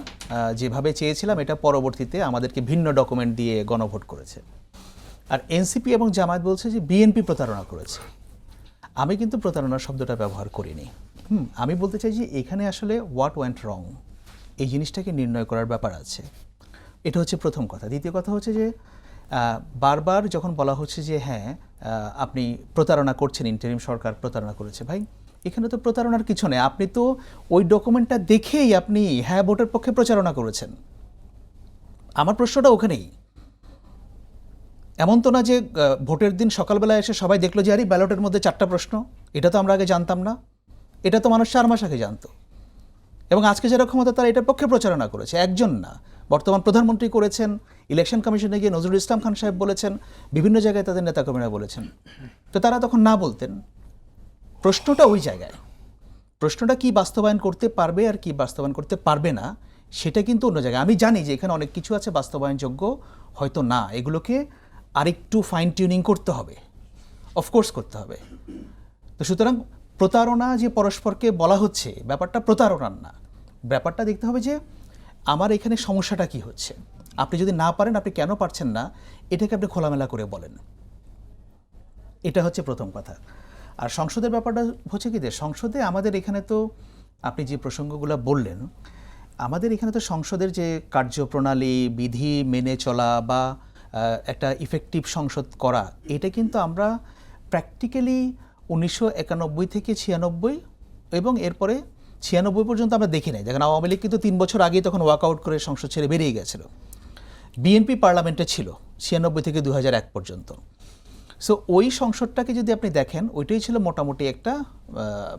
যেভাবে চেয়েছিলাম এটা পরবর্তীতে আমাদেরকে ভিন্ন ডকুমেন্ট দিয়ে গণভোট করেছে। আর এনসিপি এবং জামায়াত বলছে যে বিএনপি প্রতারণা করেছে। আমি কিন্তু প্রতারণা শব্দটা ব্যবহার করিনি। আমি বলতে চাই যে এখানে আসলে হোয়াট ওয়েন্ট রং, এই জিনিসটাকে নির্ণয় করার ব্যাপার আছে। এটা হচ্ছে প্রথম কথা। দ্বিতীয় কথা হচ্ছে যে বারবার যখন বলা হচ্ছে যে হ্যাঁ আপনি প্রতারণা করছেন, ইন্টারিম সরকার প্রতারণা করেছে, ভাই এখানে তো প্রতারণার কিছু নেই। আপনি তো ওই ডকুমেন্টটা দেখেই আপনি হ্যাঁ ভোটের পক্ষে প্রচারণা করেছেন। আমার প্রশ্নটা ওখানেই। এমন তো না যে ভোটের দিন সকালবেলা এসে সবাই দেখলো যে আরে ব্যালটের মধ্যে 4টা প্রশ্ন, এটা তো আমরা আগে জানতাম না। এটা তো মানুষ 4 মাস আগে জানতো। এবং আজকে যারা ক্ষমতা তারা এটার পক্ষে প্রচারণা করেছে, একজন না, বর্তমান প্রধানমন্ত্রী করেছেন, ইলেকশন কমিশনে গিয়ে নজরুল ইসলাম খান সাহেব বলেছেন, বিভিন্ন জায়গায় তাদের নেতাকর্মীরা বলেছেন। তো তারা তখন না বলতেন। প্রশ্নটা ওই জায়গায়, প্রশ্নটা কি বাস্তবায়ন করতে পারবে আর কি বাস্তবায়ন করতে পারবে না সেটা কিন্তু অন্য জায়গায়। আমি জানি যে এখানে অনেক কিছু আছে বাস্তবায়নযোগ্য, হয়তো না, এগুলোকে আরেকটু ফাইন টিউনিং করতে হবে, অফকোর্স করতে হবে। তো সুতরাং প্রতারণা যে পরস্পরকে বলা হচ্ছে, ব্যাপারটা প্রতারণার না। ব্যাপারটা দেখতে হবে যে আমার এখানে সমস্যাটা কি হচ্ছে। আপনি যদি না পারেন, আপনি কেন পারছেন না, এটাকে আপনি খোলামেলা করে বলেন। এটা হচ্ছে প্রথম কথা। আর সংসদের ব্যাপারটা হচ্ছে কি যে সংসদে আমাদের এখানে তো আপনি যে প্রসঙ্গগুলো বললেন, আমাদের এখানে তো সংসদের যে কার্যপ্রণালী, বিধি মেনে চলা বা একটা ইফেক্টিভ সংসদ করা, এটা কিন্তু আমরা প্র্যাকটিক্যালি 1991 থেকে 96 এবং এরপরে 96 পর্যন্ত আমরা দেখি নাই। দেখেন আওয়ামী লীগ কিন্তু 3 বছর আগেই তখন ওয়াকআউট করে সংসদ ছেড়ে বেরিয়ে গেছিল। বিএনপি পার্লামেন্টে ছিল 96 থেকে 2001 পর্যন্ত। সো ওই সংসদটাকে যদি আপনি দেখেন, ওইটাই ছিল মোটামুটি একটা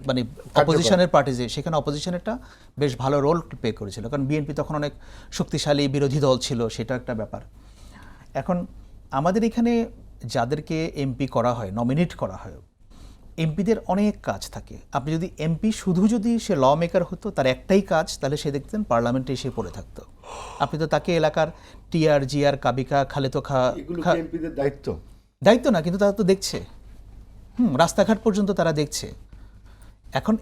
মানে অপোজিশনের পার্টি, যে সেখানে অপোজিশনেরটা বেশ ভালো রোল প্লে করেছিল, কারণ বিএনপি তখন অনেক শক্তিশালী বিরোধী দল ছিল, সেটা একটা ব্যাপার। এখন আমাদের এখানে যাদেরকে এমপি করা হয়, নমিনেট করা হয়, এমপিদের অনেক কাজ থাকে। আপনি যদি এমপি শুধু যদি সে ল মেকার হতো, তার একটাই কাজ, তাহলে সে দেখতেন পার্লামেন্টে এসে পড়ে থাকতো। আপনি তো তাকে এলাকার টিআর জিআর কাবিকা খালেতো এমপিদের দায়িত্ব। দায়িত্ব না, কিন্তু তারা তো দেখছে, রাস্তাঘাট পর্যন্ত তারা দেখছে। এখন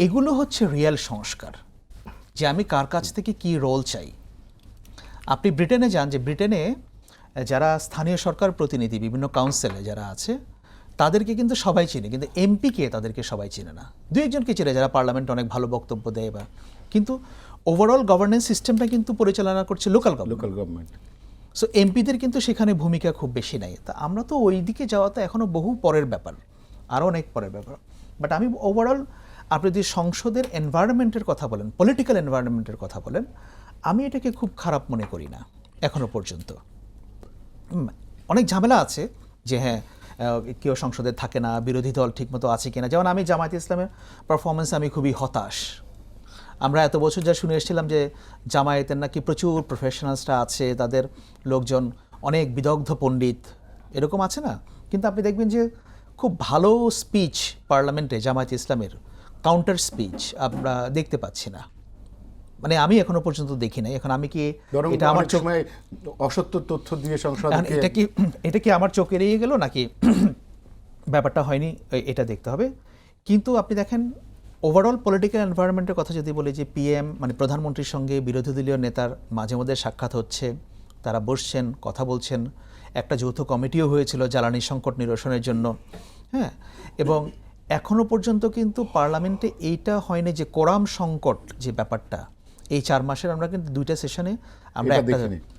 এগুলো হচ্ছে রিয়েল সংস্কার, যে আমি কার কাছ থেকে কি রোল চাই। আপনি ব্রিটেনে যান, যে ব্রিটেনে যারা স্থানীয় সরকার প্রতিনিধি বিভিন্ন কাউন্সিলে যারা আছে তাদেরকে কিন্তু সবাই চিনে, কিন্তু এমপিকে তাদেরকে সবাই চিনে না। দু একজনকে চিনে যারা পার্লামেন্টে অনেক ভালো বক্তব্য দেয় বা, কিন্তু ওভারঅল গভর্নেন্স সিস্টেমটা কিন্তু পরিচালনা করছে লোকাল গভর্নমেন্ট। সো এমপিদের কিন্তু সেখানে ভূমিকা খুব বেশি নাই। তা আমরা তো ওই দিকে যাওয়া তো এখনও বহু পরের ব্যাপার, আরও অনেক পরের ব্যাপার। বাট আমি ওভারঅল আপনি যদি সংসদের এনভায়রনমেন্টের কথা বলেন, পলিটিক্যাল এনভায়রনমেন্টের কথা বলেন, আমি এটাকে খুব খারাপ মনে করি না এখনো পর্যন্ত। অনেক ঝামেলা আছে যে হ্যাঁ কেউ সংসদে থাকে না, বিরোধী দল ঠিকমতো আছে কিনা। যেমন আমি জামায়াতে ইসলামের পারফরমেন্স আমি খুবই হতাশ। আমরা এত বছর যা শুনে এসেছিলাম যে জামায়াতের নাকি প্রচুর প্রফেশনালসরা আছে, তাদের লোকজন অনেক বিদগ্ধ পণ্ডিত, এরকম আছে না। কিন্তু আপনি দেখবেন যে খুব ভালো স্পিচ পার্লামেন্টে জামায়াতে ইসলামের, কাউন্টার স্পিচ আমরা দেখতে পাচ্ছি না, মানে আমি এখনো পর্যন্ত দেখি নাই। এখন আমি কি এটা আমার চোখ, সময় অসত্য তথ্য দিয়ে সংসদ, এটা কি আমার চোখ এড়িয়ে গেল নাকি ব্যাপারটা হয়নি, এটা দেখতে হবে। কিন্তু আপনি দেখেন ওভারঅল পলিটিক্যাল এনভায়রনমেন্টের কথা যদি বলি, যে পিএম মানে প্রধানমন্ত্রীর সঙ্গে বিরোধী দলীয় নেতার মাঝে মধ্যে সাক্ষাৎ হচ্ছে, তারা বসছেন, কথা বলছেন, একটা যৌথ কমিটিও হয়েছিল জ্বালানি সংকট নিরসনের জন্য, হ্যাঁ। এবং এখনো পর্যন্ত কিন্তু পার্লামেন্টে এইটা হয়নি যে কোরাম সংকট যে ব্যাপারটা, এই 4 মাসের আমরা কিন্তু 2টা সেশনে আমরা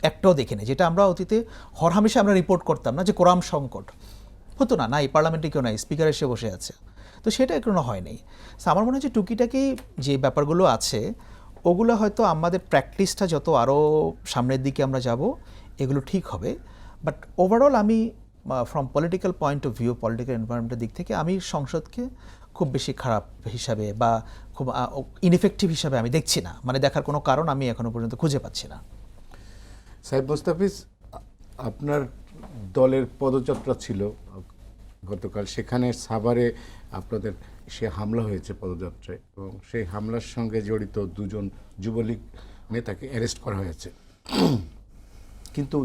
একটাও দেখিনি, যেটা আমরা অতীতে হরহামেশা আমরা রিপোর্ট করতাম না যে কোরাম সংকট হতো না, নাই পার্লামেন্টে কেউ নাই, স্পিকার এসে বসে আছে, তো সেটা এখনো হয়নি। আমার মনে হচ্ছে টুকিটাকি যে ব্যাপারগুলো আছে ওগুলো হয়তো আমাদের প্র্যাকটিসটা যত আরও সামনের দিকে আমরা যাব এগুলো ঠিক হবে। বাট ওভারঅল আমি from political point of view, political এনভায়রনমেন্টের দিক থেকে আমি সংসদকে খুব বেশি খারাপ হিসাবে বা খুব ইনএফেক্টিভ হিসাবে আমি দেখছি না, মানে দেখার কোনো কারণ আমি এখনো পর্যন্ত খুঁজে পাচ্ছি না। সাহেব মোস্তাফিজ, আপনার দলের পদযাত্রা ছিল গতকাল, সেখানে সাভারে আপনাদের সে হামলা হয়েছে পদযাত্রায়, এবং সেই হামলার সঙ্গে জড়িত 2জন যুবলীগ নেতাকে অ্যারেস্ট করা হয়েছে। কিন্তু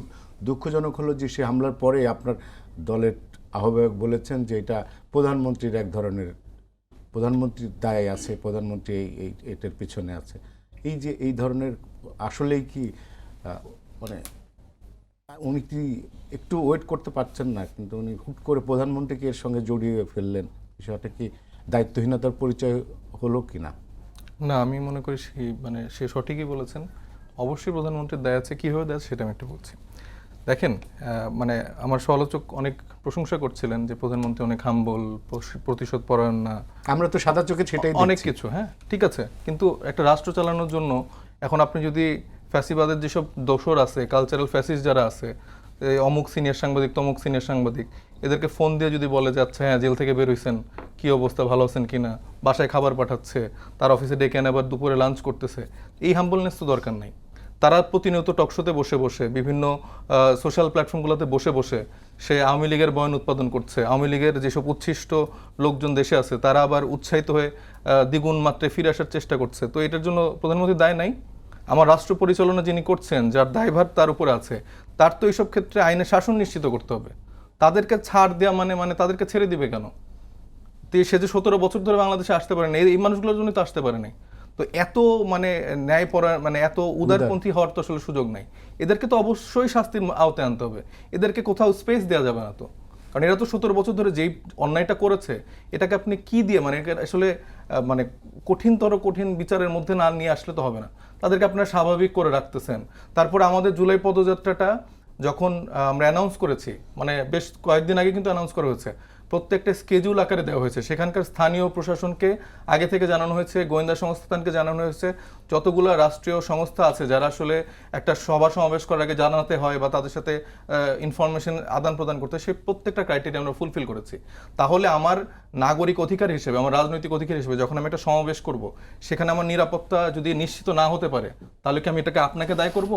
দুঃখজনক হলো যে সে হামলার পরে আপনার দলের আহ্বায়ক বলেছেন যে এটা প্রধানমন্ত্রীর এক ধরনের, প্রধানমন্ত্রীর দায় আছে, প্রধানমন্ত্রী এটার পিছনে আছে। এই যে এই ধরনের আসলেই কি মানে উনি কি একটু ওয়েট করতে পারছেন না, কিন্তু উনি হুট করে প্রধানমন্ত্রীকে এর সঙ্গে জড়িয়ে ফেললেন, বিষয়টা কি দায়িত্বহীনতার পরিচয় হলো কি না? না, আমি মনে করি সে সঠিকই বলেছেন। অবশ্যই প্রধানমন্ত্রীর দায় আছে, কীভাবে দায় আছে সেটা আমি একটু বলছি। দেখেন, মানে আমার সমালোচক অনেক প্রশংসা করছিলেন যে প্রধানমন্ত্রী অনেক হাম্বল, প্রতিশোধ পরায়ণ না, আমরা তো সাদা চোখে সেটাই অনেক কিছু, হ্যাঁ ঠিক আছে। কিন্তু একটা রাষ্ট্র চালানোর জন্য এখন আপনি যদি ফ্যাসিবাদের যেসব দোসর আছে, কালচারাল ফ্যাসিস্ট যারা আছে, অমুক সিনিয়র সাংবাদিক, তমুক সিনিয়র সাংবাদিক, এদেরকে ফোন দিয়ে যদি বলে যে আচ্ছা হ্যাঁ জেল থেকে বের হয়েছেন, কী অবস্থা, ভালো আছেন কি না, বাসায় খাবার পাঠাচ্ছে, তার অফিসে ডেকে এনে আবার দুপুরে লাঞ্চ করতেছে, এই হাম্বলনেস তো দরকার নাই। তারা প্রতিনিয়ত টকশোতে বসে বসে, বিভিন্ন সোশ্যাল প্ল্যাটফর্মগুলোতে বসে বসে সে আওয়ামী লীগের বয়ান উৎপাদন করছে। আওয়ামী লীগের যেসব উচ্ছিষ্ট লোকজন দেশে আছে তারা আবার উৎসাহিত হয়ে দ্বিগুণ মাত্রায় ফিরে আসার চেষ্টা করছে। তো এটার জন্য প্রধানমন্ত্রীর দায় নাই? আমার রাষ্ট্র পরিচালনা যিনি করছেন, যার দায়ভার তার উপরে আছে, তার তো এইসব ক্ষেত্রে আইনের শাসন নিশ্চিত করতে হবে। তাদেরকে ছাড় দেওয়া মানে তাদেরকে ছেড়ে দিবে কেন? সে যে 17 বছর ধরে বাংলাদেশে আসতে পারে না, এই মানুষগুলোর জন্য তো আসতে পারে নাই। তো এত মানে ন্যায়পরায়ণ, মানে এত উদারপন্থী হওয়ার তো আসলে সুযোগ নাই। এদেরকে তো অবশ্যই শাস্তির আওতায় আনতে হবে, এদেরকে কোথাও স্পেস দেওয়া যাবে না। তো কারণ এরা তো 17 বছর ধরে যেই অন্যায়টা করেছে, এটাকে আপনি কি দিয়ে মানে আসলে মানে কঠিন বিচারের মধ্যে না নিয়ে আসলে তো হবে না। তাদেরকে আপনারা স্বাভাবিক করে রাখতেছেন। তারপর আমাদের জুলাই পদযাত্রাটা যখন আমরা অ্যানাউন্স করেছি, মানে বেশ কয়েকদিন আগে কিন্তু অ্যানাউন্স করা হয়েছে, প্রত্যেকটা স্কেডিউল আকারে দেওয়া হয়েছে। সেখানকার স্থানীয় প্রশাসনকে আগে থেকে জানানো হয়েছে, গোয়েন্দা সংস্থানকে জানানো হয়েছে, যতগুলো রাষ্ট্রীয় সংস্থা আছে যারা আসলে একটা সভা সমাবেশ করার আগে জানাতে হয় বা তাদের সাথে ইনফরমেশন আদান প্রদান করতে, সেই প্রত্যেকটা ক্রাইটেরিয়া আমরা ফুলফিল করেছি। তাহলে আমার নাগরিক অধিকার হিসেবে, আমার রাজনৈতিক অধিকার হিসেবে যখন আমি একটা সমাবেশ করব, সেখানে আমার নিরাপত্তা যদি নিশ্চিত না হতে পারে, তাহলে কি আমি এটাকে আপনাকে দায় করব?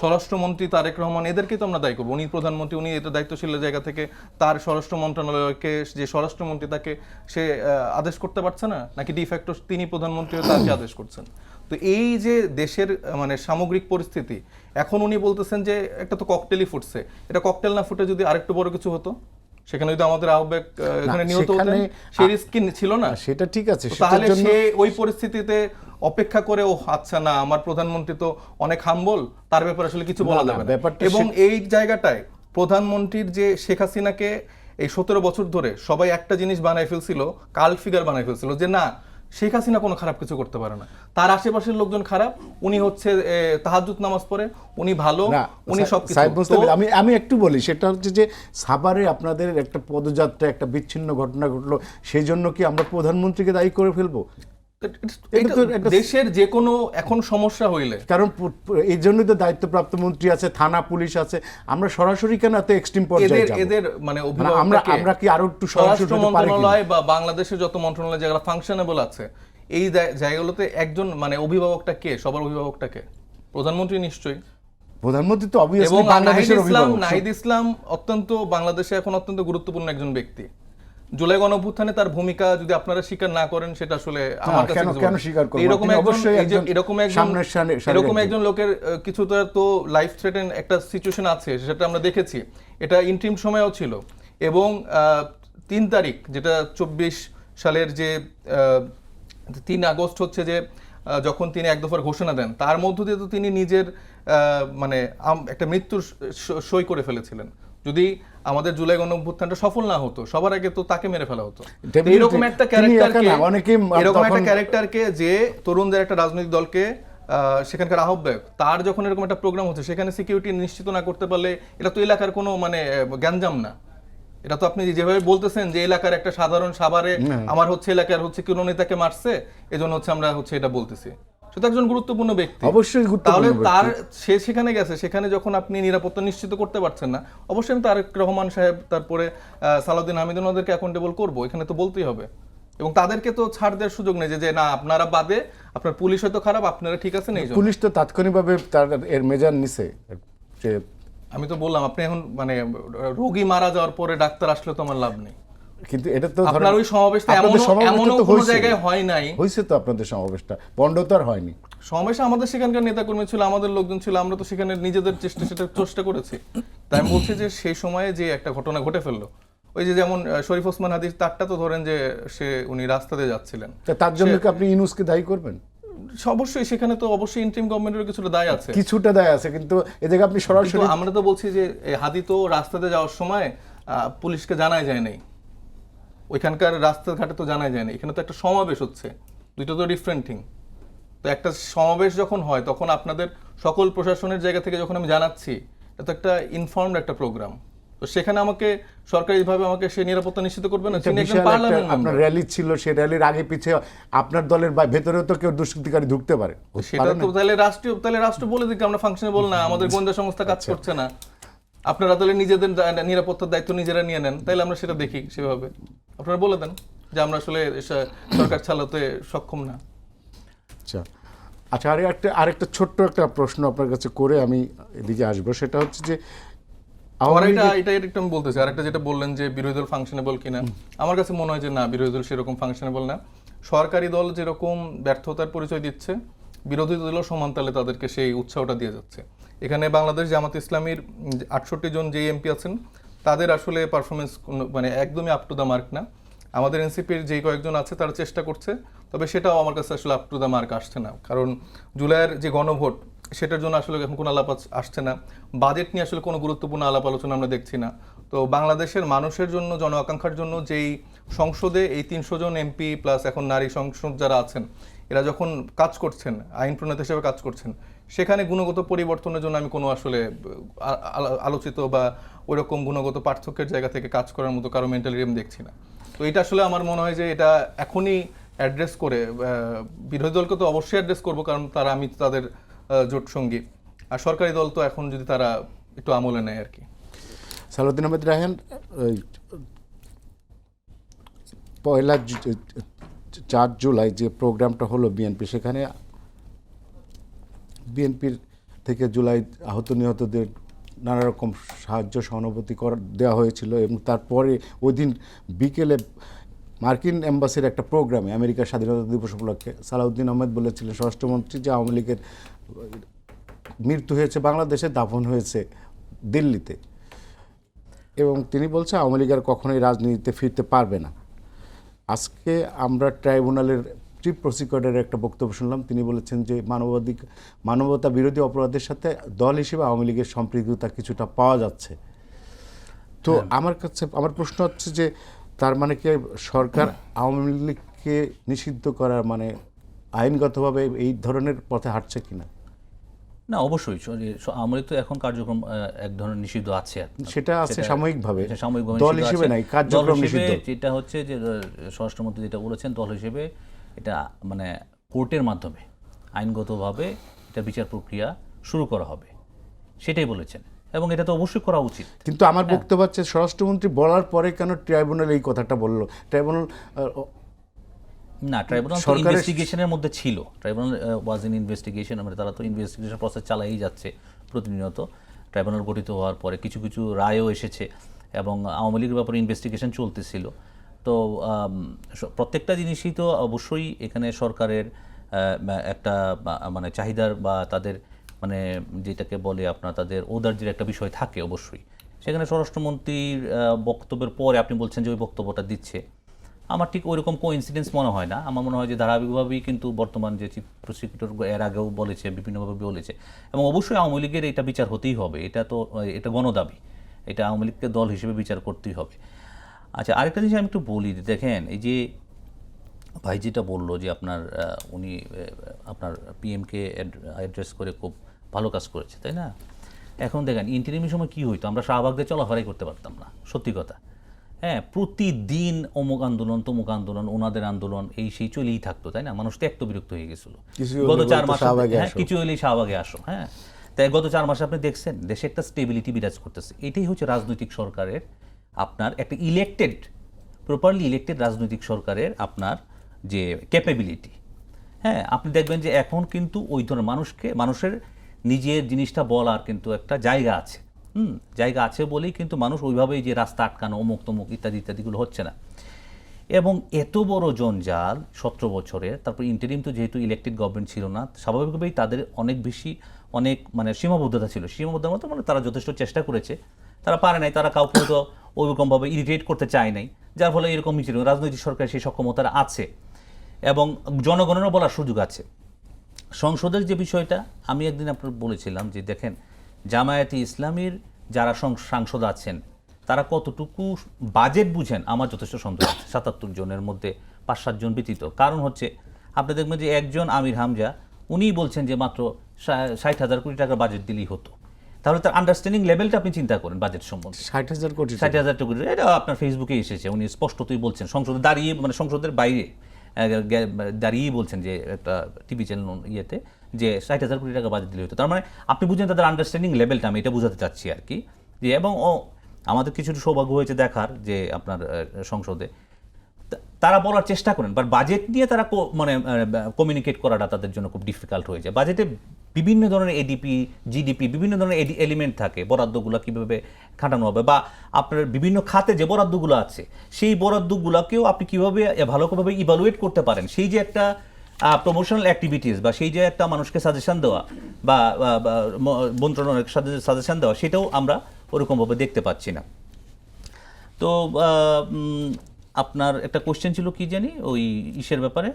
স্বরাষ্ট্রমন্ত্রী তারেক রহমান, এদেরকেই তো আমরা দায়ী করবো। উনি প্রধানমন্ত্রী, উনি এটা দায়িত্বশীল জায়গা থেকে তার স্বরাষ্ট্র মন্ত্রণালয়কে, যে স্বরাষ্ট্রমন্ত্রী তাকে সে আদেশ করতে পারছে না নাকি ডিফ্যাক্টো তিনি প্রধানমন্ত্রী তাকে আদেশ করছেন? তো তো এই যে দেশের মানে সামগ্রিক পরিস্থিতি, এখন উনি বলতেছেন যে একটা তো ককটেলই ফুটছে, এটা ককটেল না ফুটে যদি আরেকটু বড় কিছু হতো, সেখানে যদি আমাদের আহ্বায়ক এখানে নিহত হতেন, সেই রিস্ক কি ছিল না? সেটা ঠিক আছে, তো সেটার তাহলে জন্য সে ওই পরিস্থিতিতে অপেক্ষা করে, ও আচ্ছা না আমার প্রধানমন্ত্রী তো অনেক হাম্বল, তার ব্যাপারে আসলে কিছু বলা না, যাবে না। ব্যাপারটা এবং এই জায়গাটায় প্রধানমন্ত্রীর যে শেখ হাসিনাকে এই 17 বছর ধরে সবাই একটা জিনিস বানায় ফেলছিল, কাল্ট ফিগার বানায় ফেলছিল, যে না শেখ হাসিনা কোনো খারাপ কিছু করতে পারে না, তার আশেপাশের লোকজন খারাপ, উনি হচ্ছে তাহাজ্জুদ নামাজ পড়ে, উনি ভালো, না, উনি সাহেব সবকিছু। মুস্তাফিজ, আমি একটু বলি, সেটা হচ্ছে যে সাভারে আপনাদের একটা পদযাত্রা, একটা বিচ্ছিন্ন ঘটনা ঘটলো, সেই জন্য কি আমরা প্রধানমন্ত্রীকে দায়ী করে ফেলবো? এটা তো একটা দেশের যে কোনো এখন সমস্যা হইলে, কারণ এই জন্যই তো দায়িত্বপ্রাপ্ত মন্ত্রী আছে, থানা পুলিশ আছে, আমরা সরাসরি কেন এত এক্সট্রিম পর্যায়ে যাব? এদের মানে আমরা কি আরো একটু সরাসরি স্বরাষ্ট্র হতে পারি কিনা? মন্ত্রণালয় বা বাংলাদেশের যত মন্ত্রণালয় যেগুলো ফাংশনেবল আছে, এই জায়গাগুলোতে একজন মানে অভিভাবকটা কে? সবার অভিভাবকটা কে? প্রধানমন্ত্রী নিশ্চয়ই। প্রধানমন্ত্রী তো এবং অবভিয়াসলি বাংলাদেশের অভিভাবক। নাহিদ ইসলাম অত্যন্ত বাংলাদেশে এখন অত্যন্ত গুরুত্বপূর্ণ একজন ব্যক্তি। জুলাই গণঅভ্যুত্থানে তার ভূমিকা যদি আপনারা স্বীকার না করেন, সেটা আসলে আমার কাছে কেন স্বীকার করব? এরকম অবশ্যই এরকম একজন লোকের কিছুটা তো লাইফ থ্রেটেন একটা সিচুয়েশন আছে, সেটা আমরা দেখেছি, এটা ইন্ট্রিম সময়েও ছিল। এবং 3 তারিখ, যেটা 24 সালের যে 3 আগস্ট হচ্ছে যে যখন তিনি এক দফার ঘোষণা দেন, তার মধ্য দিয়ে তো তিনি নিজের মানে একটা মৃত্যুর সই করে ফেলেছিলেন। যদি আমাদের জুলাই গণঅভ্যুত্থানটা সফল না হতো, সবার আগে তো তাকে মেরে ফেলা হতো। এরকম একটা ক্যারেক্টারকে, যে তরুণদের একটা রাজনৈতিক দলকে, সেখানকার আহ্বায়ক, তার যখন এরকম একটা প্রোগ্রাম হচ্ছে, সেখানে সিকিউরিটি নিশ্চিত না করতে পারলে, এটা তো এলাকার কোনো মানে গ্যাঞ্জাম না। এটা তো আপনি যেভাবে বলতেছেন যে এলাকার একটা সাধারণ সাভারে আমার হচ্ছে এলাকার হচ্ছে কোনো নেতাকে মারছে, এজন্য হচ্ছে আমরা হচ্ছে এটা বলতেছি। সে তো একজন গুরুত্বপূর্ণ ব্যক্তি, অবশ্যই তাহলে গুরুত্বপূর্ণ তার ব্যক্তি। সে সেখানে গেছে, সেখানে যখন আপনি নিরাপত্তা নিশ্চিত করতে পারছেন না, অবশ্যই আমি তারেক রহমান সাহেব, তারপরে সালাউদ্দিন আহমেদ, ওনাদেরকে অ্যাকাউন্টেবল করবো, এখানে তো বলতেই হবে। এবং তাদেরকে তো ছাড় দেওয়ার সুযোগ নেই যে না আপনারা বাদে, আপনার পুলিশ হয়তো খারাপ, আপনারা ঠিক আছেন। এই পুলিশ তো তাৎক্ষণিকভাবে তার এর মেজার নিছে যে, আমি তো বললাম, আপনি এখন মানে রোগী মারা যাওয়ার পরে ডাক্তার আসলে তো আমার লাভ নেই। কিন্তু এটা তো আপনার ওই সমাবেশটা এমনও কোনো জায়গায় হয় নাই। হয়েছে তো আপনাদের সমাবেশটা, বন্ধ তো আর হয়নি। সমাবেশে আমাদের সেখানকার নেতাকর্মী ছিল, আমাদের লোকজন ছিল, আমরা তো সেখানে নিজেদের চেষ্টা করেছি। তাই আমি বলছি যে সেই সময়ে যে একটা ঘটনা ঘটে ফেললো, ওই যে যেমন শরীফ ওসমান হাদির, তারটা তো ধরেন যে উনি রাস্তা দিয়ে যাচ্ছিলেন, তার জন্য কি আপনি ইউনূসকে দায়ী করবেন? অবশ্যই সেখানে তো অবশ্যই ইন্টারিম গভর্নমেন্টের কিছুটা দায় আছে, কিছুটা দায় আছে, কিন্তু এদিকে আপনি সরাসরি, আমরা তো বলছি যে হাদি তো রাস্তাতে যাওয়ার সময় পুলিশকে জানাই যায় নাই, ওইখানকার রাস্তাঘাটে তো জানাই যায় না, এখানে তো একটা সমাবেশ হচ্ছে, দুইটা তো ডিফারেন্ট থিং। তো একটা সমাবেশ যখন হয়, তখন আপনাদের সকল প্রশাসনের জায়গা থেকে যখন আমি জানাচ্ছি, এটা তো একটা ইনফর্মড একটা প্রোগ্রাম, তো সেখানে আমাকে সরকারিভাবে আমাকে সেই নিরাপত্তা নিশ্চিত করবে না। তিনি একজন পার্লামেন্ট আপনার মেম্বার, র্যালি ছিল, সেই র্যালির আগে পিছে আপনার দলের ভেতরেও তো কেউ দুষ্কৃতিকারী ঢুকতে পারে, সেটা তো তাহলে রাষ্ট্র বলে দিকে আমরা ফাংশনেবল না, আমাদের গোয়েন্দা সংস্থা কাজ করছে না, আপনারা তাহলে নিজেদের নিরাপত্তার দায়িত্ব নিজেরা নিয়ে নেন, তাইলে আমরা সেটা দেখি সেভাবে। আপনারা বলে দেন যে আমরা আসলে সরকার চালাতে সক্ষম না। আচ্ছা, আরেকটা ছোট্ট একটা প্রশ্ন আপনার কাছে করে আমি এদিকে আসবো, সেটা হচ্ছে যে এটা একটু আমি বলতেছি, আরেকটা যেটা বললেন যে বিরোধী দল ফাংশনেবল কিনা, আমার কাছে মনে হয় যে না, বিরোধী দল সেরকম ফাংশনেবল না। সরকারি দল যেরকম ব্যর্থতার পরিচয় দিচ্ছে, বিরোধী দলও সমান তালে তাদেরকে সেই উৎসাহটা দিয়ে যাচ্ছে। এখানে বাংলাদেশ জামাত ইসলামীর 68 জন যে এমপি আছেন, তাদের আসলে পারফরমেন্স মানে একদমই আপ টু দ্য মার্ক না। আমাদের এনসিপির যেই কয়েকজন আছে তারা চেষ্টা করছে, তবে সেটাও আমার কাছে আসলে আপ টু দ্য মার্ক আসছে না, কারণ জুলাইয়ের যে গণভোট, সেটার জন্য আসলে এখন কোনো আলাপ আসছে না, বাজেট নিয়ে আসলে কোনো গুরুত্বপূর্ণ আলাপ আলোচনা আমরা দেখছি না। তো বাংলাদেশের মানুষের জন্য, জন আকাঙ্ক্ষার জন্য যেই সংসদে এই 300 জন এমপি প্লাস এখন নারী সংসদ যারা আছেন, এরা যখন কাজ করছেন, আইন প্রণেতা হিসেবে কাজ করছেন, সেখানে গুণগত পরিবর্তনের জন্য আমি কোনো আসলে আলোচিত বা ওইরকম গুণগত পার্থক্যের জায়গা থেকে কাজ করার মতো কারো মেন্টালিটি আমি দেখছি না। তো এটা আসলে আমার মনে হয় যে এটা এখনই অ্যাড্রেস করে, বিরোধী দলকে তো অবশ্যই অ্যাড্রেস করবো, কারণ আমি তাদের জোট সঙ্গী, আর সরকারি দল তো এখন যদি তারা একটু আমলে নেয় আর কি। সালাউদ্দিন আহমেদ রায়হান, 4 জুলাই যে প্রোগ্রামটা হলো বিএনপি, সেখানে বিএনপির থেকে জুলাই আহত নিহতদের নানা রকম সাহায্য সহানুভূতি দেওয়া হয়েছিল, এবং তারপরে ওই দিন বিকেলে মার্কিন এম্বাসির একটা প্রোগ্রামে আমেরিকার স্বাধীনতা দিবস উপলক্ষে সালাউদ্দিন আহমেদ বলেছিলেন স্বরাষ্ট্রমন্ত্রী যে আওয়ামী লীগের মৃত্যু হয়েছে বাংলাদেশে, দাফন হয়েছে দিল্লিতে, এবং তিনি বলছে আওয়ামী লীগ আর কখনোই রাজনীতিতে ফিরতে পারবে না। আজকে আমরা ট্রাইব্যুনালের চিফ প্রসিকিউটরের একটা বক্তব্য শুনলাম, তিনি বলেছেন যে মানবতা বিরোধী অপরাধের সাথে দল হিসেবে আওয়ামী লীগের সম্পৃক্ততা কিছুটা পাওয়া যাচ্ছে। তো আমার প্রশ্ন হচ্ছে যে তার মানে কি সরকার আওয়ামী লীগকে নিষিদ্ধ করার মানে আইনগতভাবে এই ধরনের পথে হাঁটছে কিনা? না, অবশ্যই আওয়ামী লীগ তো এখন কার্যক্রম এক ধরনের নিষিদ্ধ আছে আর কি। সেটা আছে সাময়িকভাবে, সাময়িকভাবে দল নিষিদ্ধ হিসেবে আছে। নাই, দল কার্যক্রম হিসেবে নিষিদ্ধ। যেটা হচ্ছে যে স্বরাষ্ট্রমন্ত্রী যেটা বলেছেন, দল হিসেবে এটা মানে কোর্টের মাধ্যমে আইনগতভাবে এটা বিচার প্রক্রিয়া শুরু করা হবে, সেটাই বলেছেন, এবং এটা তো অবশ্যই করা উচিত। কিন্তু আমার বক্তব্য হচ্ছে স্বরাষ্ট্রমন্ত্রী বলার পরে কেন ট্রাইব্যুনাল এই কথাটা বললো? ট্রাইব্যুনাল না, ট্রাইব্যুনাল তো ইনভেস্টিগেশনের মধ্যে ছিল। ট্রাইব্যুনাল ওয়াজ ইন ইনভেস্টিগেশন, মানে তারা তো ইনভেস্টিগেশন প্রসেস চালাই যাচ্ছে প্রতিনিয়ত। ট্রাইব্যুনাল গঠিত হওয়ার পরে কিছু কিছু রায়ও এসেছে, এবং আওয়ামী লীগের ব্যাপারে ইনভেস্টিগেশন চলতেছিল। তো প্রত্যেকটা জিনিসই তো অবশ্যই এখানে সরকারের একটা মানে চাহিদার বা তাদের মানে যেটাকে বলে আপনার তাদের ঔদার্যের একটা বিষয় থাকে অবশ্যই। সেখানে স্বরাষ্ট্রমন্ত্রীর বক্তব্যের পরে আপনি বলছেন যে ওই বক্তব্যটা দিচ্ছে, আমার ঠিক ওইরকম কোইন্সিডেন্স মনে হয় না। আমার মনে হয় যে ধারাবাহিকভাবেই কিন্তু বর্তমান যে চিফ প্রসিকিউটর এর আগেও বলেছে, বিভিন্নভাবে বলেছে, এবং অবশ্যই আওয়ামী লীগের এটা বিচার হতেই হবে। এটা গণদাবি, এটা আওয়ামী লীগকে দল হিসেবে বিচার করতেই হবে। আচ্ছা, আরেকটা জিনিস আমি একটু বলি, দেখেন এই যে ভাই যেটা বললো যে উনি আপনার পিএমকে অ্যাড্রেস করে খুব ভালো কাজ করেছে, তাই না? এখন দেখেন ইন্টারিমের সময় কী হইতো, আমরা শাহবাগদের চলাফেরাই করতে পারতাম না, সত্যি কথা। হ্যাঁ, প্রতিদিন অমুক আন্দোলন তমুক আন্দোলন, ওনাদের আন্দোলন, এই সেই চলেই থাকতো, তাই না? মানুষ তো একটু বিরক্ত হয়ে গেছিল গত 4 মাস। হ্যাঁ, কিছু হলেই শাহবাগে আসো। হ্যাঁ, তাই গত 4 মাসে আপনি দেখছেন দেশে একটা স্টেবিলিটি বিরাজ করতেছে। এটাই হচ্ছে রাজনৈতিক সরকারের, আপনার একটা প্রপারলি ইলেক্টেড রাজনৈতিক সরকারের আপনার যে ক্যাপাবিলিটি। হ্যাঁ, আপনি দেখবেন যে এখন কিন্তু ওই ধরনের মানুষের নিজের জিনিসটা বলার কিন্তু একটা জায়গা আছে। জায়গা আছে বলেই কিন্তু মানুষ ওইভাবেই যে রাস্তা আটকানো, অমুক তমুক ইত্যাদি ইত্যাদিগুলো হচ্ছে না। এবং এত বড় জঞ্জাল 17 বছরের, তারপর ইন্টারিম তো যেহেতু ইলেকটেড গভর্নমেন্ট ছিল না, স্বাভাবিকভাবেই তাদের অনেক মানে সীমাবদ্ধতা ছিল। সীমাবদ্ধতার মতো মানে তারা যথেষ্ট চেষ্টা করেছে, তারা পারে নাই, তারা কাউকে হয়তো ওইরকমভাবে ইরিটেট করতে চায় নাই, যার ফলে এরকম ছিল। রাজনৈতিক সরকারের সেই সক্ষমতা আছে, এবং জনগণেরও বলার সুযোগ আছে। সংসদের যে বিষয়টা আমি একদিন আপনার বলেছিলাম যে দেখেন, জামায়াতে ইসলামীর যারা সাংসদ আছেন তারা কতটুকু বাজেট বুঝেন আমার যথেষ্ট সন্দেহ আছে। 77 জনের মধ্যে 5-7 জন ব্যতীত। কারণ হচ্ছে আপনি দেখবেন যে একজন আমির হামজা, উনিই বলছেন যে মাত্র 60,000 কোটি টাকার বাজেট দিলেই হতো। তাহলে তার আন্ডারস্ট্যান্ডিং লেভেলটা আপনি চিন্তা করেন বাজেট সম্বন্ধে। 60,000 কোটি, 60,000 কোটি, এটা আপনার ফেসবুকে এসেছে, উনি স্পষ্টতই বলছেন, সংসদে দাঁড়িয়ে, মানে সংসদের বাইরে দাঁড়িয়েই বলছেন যে একটা টিভি চ্যানেল ইয়েতে, যে 60,000 কোটি টাকা বাজেট দিলে হতো। তার মানে আপনি বুঝেন তাদের আন্ডারস্ট্যান্ডিং লেভেলটা, আমি এটা বোঝাতে চাচ্ছি আর কি। যে এবং আমাদের কিছু সৌভাগ্য হয়েছে দেখার যে আপনার সংসদে তারা বলার চেষ্টা করেন, বাট বাজেট নিয়ে তারা মানে কমিউনিকেট করাটা তাদের জন্য খুব ডিফিকাল্ট হয়ে যায়। বাজেটে বিভিন্ন ধরনের এডিপি, জিডিপি, বিভিন্ন ধরনের এলিমেন্ট থাকে, বরাদ্দগুলো কীভাবে খাটানো হবে, বা আপনার বিভিন্ন খাতে যে বরাদ্দগুলো আছে সেই বরাদ্দগুলোকেও আপনি কীভাবে ভালোভাবে ইভালুয়েট করতে পারেন, সেই যে একটা প্রমোশনাল অ্যাক্টিভিটিস, বা সেই যে একটা মানুষকে সাজেশন দেওয়া বা মন্ত্রণালয়ের সাজেশন দেওয়া, সেটাও আমরা ওরকমভাবে দেখতে পাচ্ছি না। তো আপনার একটা কোশ্চেন ছিল কি জানি, ওই ইসের ব্যাপারে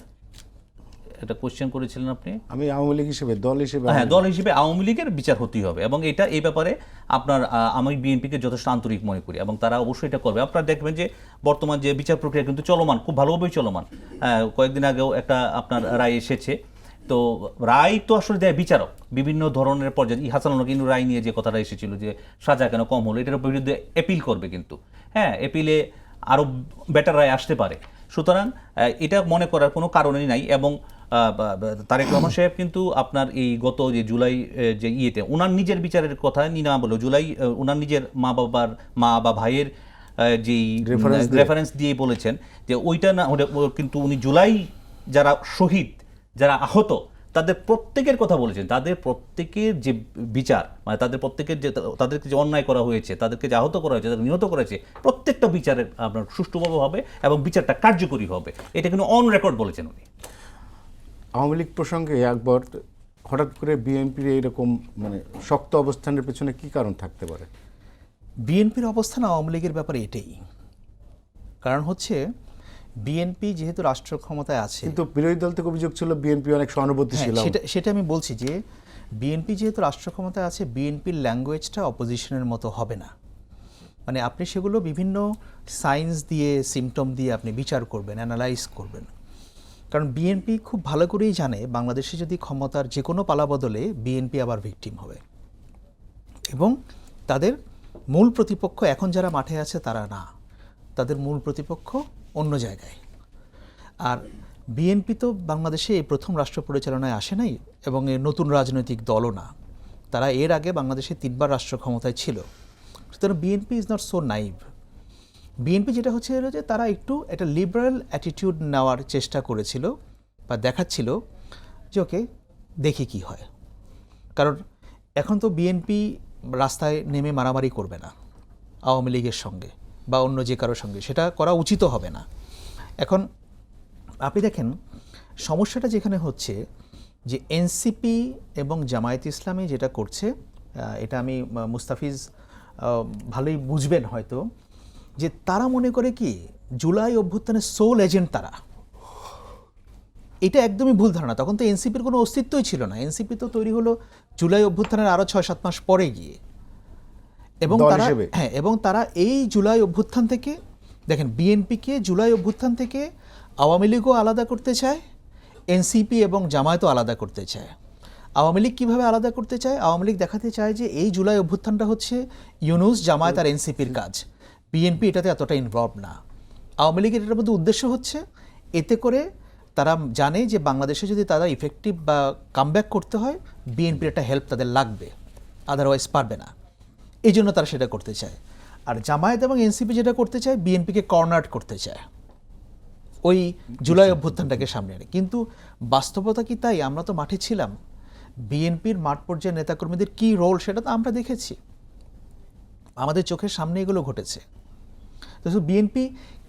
একটা কোশ্চেন করেছিলেন আপনি। আমি আওয়ামী লীগ হিসেবে, দল হিসেবে, হ্যাঁ, দল হিসেবে আওয়ামী লীগের বিচার হতেই হবে, এবং এই ব্যাপারে আপনার আমি বিএনপিকে যথেষ্ট আন্তরিক মনে করি, এবং তারা অবশ্যই এটা করবে। আপনারা দেখবেন যে বর্তমান যে বিচার প্রক্রিয়া কিন্তু চলমান, খুব ভালোভাবেই চলমান। কয়েকদিন আগেও একটা আপনার রায় এসেছে। তো রায় তো আসলে দেয় বিচারক, বিভিন্ন ধরনের পর্যায়ে। হাসানুল্লাহ কিন্তু রায় নিয়ে যে কথাটা এসেছিল যে সাজা কেন কম হলো, এটার বিরুদ্ধে অ্যাপিল করবে, কিন্তু হ্যাঁ, অ্যাপিলে আরও বেটার রায় আসতে পারে। সুতরাং এটা মনে করার কোনো কারণই নাই। এবং তারেক রহমান সাহেব কিন্তু আপনার এই গত যে জুলাই যে ইয়েতে ওনার নিজের বিচারের কথা নিয়ে না বলো, জুলাই ওনার নিজের মা বা ভাইয়ের যেই রেফারেন্স দিয়ে বলেছেন যে ওইটা না, কিন্তু উনি জুলাই যারা শহীদ, যারা আহত, তাদের প্রত্যেকের কথা বলেছেন, তাদের প্রত্যেকের যে বিচার, মানে তাদের প্রত্যেকের যে তাদেরকে যে অন্যায় করা হয়েছে, তাদেরকে যে আহত করা হয়েছে, তাদের নিহত করা হয়েছে, প্রত্যেকটা বিচারের আপনার সুষ্ঠুভাবে হবে এবং বিচারটা কার্যকরী হবে, এটা কিন্তু অন রেকর্ড বলেছেন উনি। আওয়ামী লীগ প্রসঙ্গে একবার হঠাৎ করে বিএনপির এইরকম মানে শক্ত অবস্থানের পেছনে কি কারণ থাকতে পারে? বিএনপির অবস্থান আওয়ামী লীগের ব্যাপারে এটাই, কারণ হচ্ছে বিএনপি যেহেতু রাষ্ট্র ক্ষমতায় আছে, কিন্তু বিরোধী দল থেকে অভিযোগ ছিল বিএনপি অনেক সহানুভূতিশীল। সেটা আমি বলছি যে বিএনপি যেহেতু রাষ্ট্র ক্ষমতায় আছে, বিএনপির ল্যাঙ্গুয়েজটা অপোজিশনের মতো হবে না। মানে আপনি সেগুলো বিভিন্ন সায়েন্স দিয়ে, সিমটম দিয়ে আপনি বিচার করবেন, অ্যানালাইজ করবেন। কারণ বিএনপি খুব ভালো করেই জানে বাংলাদেশে যদি ক্ষমতার যে কোনো পালাবদলে বিএনপি আবার ভিকটিম হবে, এবং তাদের মূল প্রতিপক্ষ এখন যারা মাঠে আছে তারা না, তাদের মূল প্রতিপক্ষ অন্য জায়গায়। আর বিএনপি তো বাংলাদেশে এই প্রথম রাষ্ট্র পরিচালনায় আসে নাই, এবং এর নতুন রাজনৈতিক দলও না, তারা এর আগে বাংলাদেশে 3 বার রাষ্ট্র ক্ষমতায় ছিল। সুতরাং BNP is not so naive. BNP যেটা হচ্ছে যে তারা একটু একটা লিবারেল অ্যাটিটিউড নেওয়ার চেষ্টা করেছিল বা দেখাচ্ছিল যে ওকে দেখি কি হয়। কারণ এখন তো বিএনপি রাস্তায় নেমে মারামারি করবে না আওয়ামী লীগের সঙ্গে বা অন্য যে কারোর সঙ্গে, সেটা করা উচিত হবে না। এখন আপনি দেখেন সমস্যাটা যেখানে হচ্ছে যে এনসিপি এবং জামায়াত ইসলামী যেটা করছে, এটা আমি মুস্তাফিজ ভালোই বুঝবেন হয়তো, যে তারা মনে করে কি জুলাই অভ্যুত্থানের সোল এজেন্ট তারা। এটা একদমই ভুল ধারণা। তখন তো এনসিপির কোনো অস্তিত্বই ছিল না। এনসিপি তো তৈরি হলো জুলাই অভ্যুত্থানের আরও 6-7 মাস পরে গিয়ে, এবং তারা এবং তারা এই জুলাই অভ্যুত্থান থেকে, দেখেন বিএনপিকে জুলাই অভ্যুত্থান থেকে আওয়ামী লীগও আলাদা করতে চায়, এনসিপি এবং জামায়াতও আলাদা করতে চায়। আওয়ামী লীগ কীভাবে আলাদা করতে চায়? আওয়ামী লীগ দেখাতে চায় যে এই জুলাই অভ্যুত্থানটা হচ্ছে ইউনূস, জামায়াত আর এনসিপির কাজ, বিএনপি এটাতে এতটা ইনভলভ না। আওয়ামী লীগের এটার মধ্যে উদ্দেশ্য হচ্ছে এতে করে তারা জানে যে বাংলাদেশে যদি তারা ইফেক্টিভ বা কামব্যাক করতে হয়, বিএনপির একটা হেল্প তাদের লাগবে, আদারওয়াইজ পারবে না। এই জন্য তারা সেটা করতে চায়। আর জামায়াত এবং এনসিপি যেটা করতে চায়, বিএনপিকে কর্নার করতে চায় ওই জুলাই অভ্যুত্থানটাকে সামনে এনে। কিন্তু বাস্তবতা কি তাই? আমরা তো মাঠে ছিলাম, বিএনপির মাঠ পর্যায়ের নেতাকর্মীদের কী রোল সেটা তো আমরা দেখেছি, আমাদের চোখের সামনে এগুলো ঘটেছে। তো বিএনপি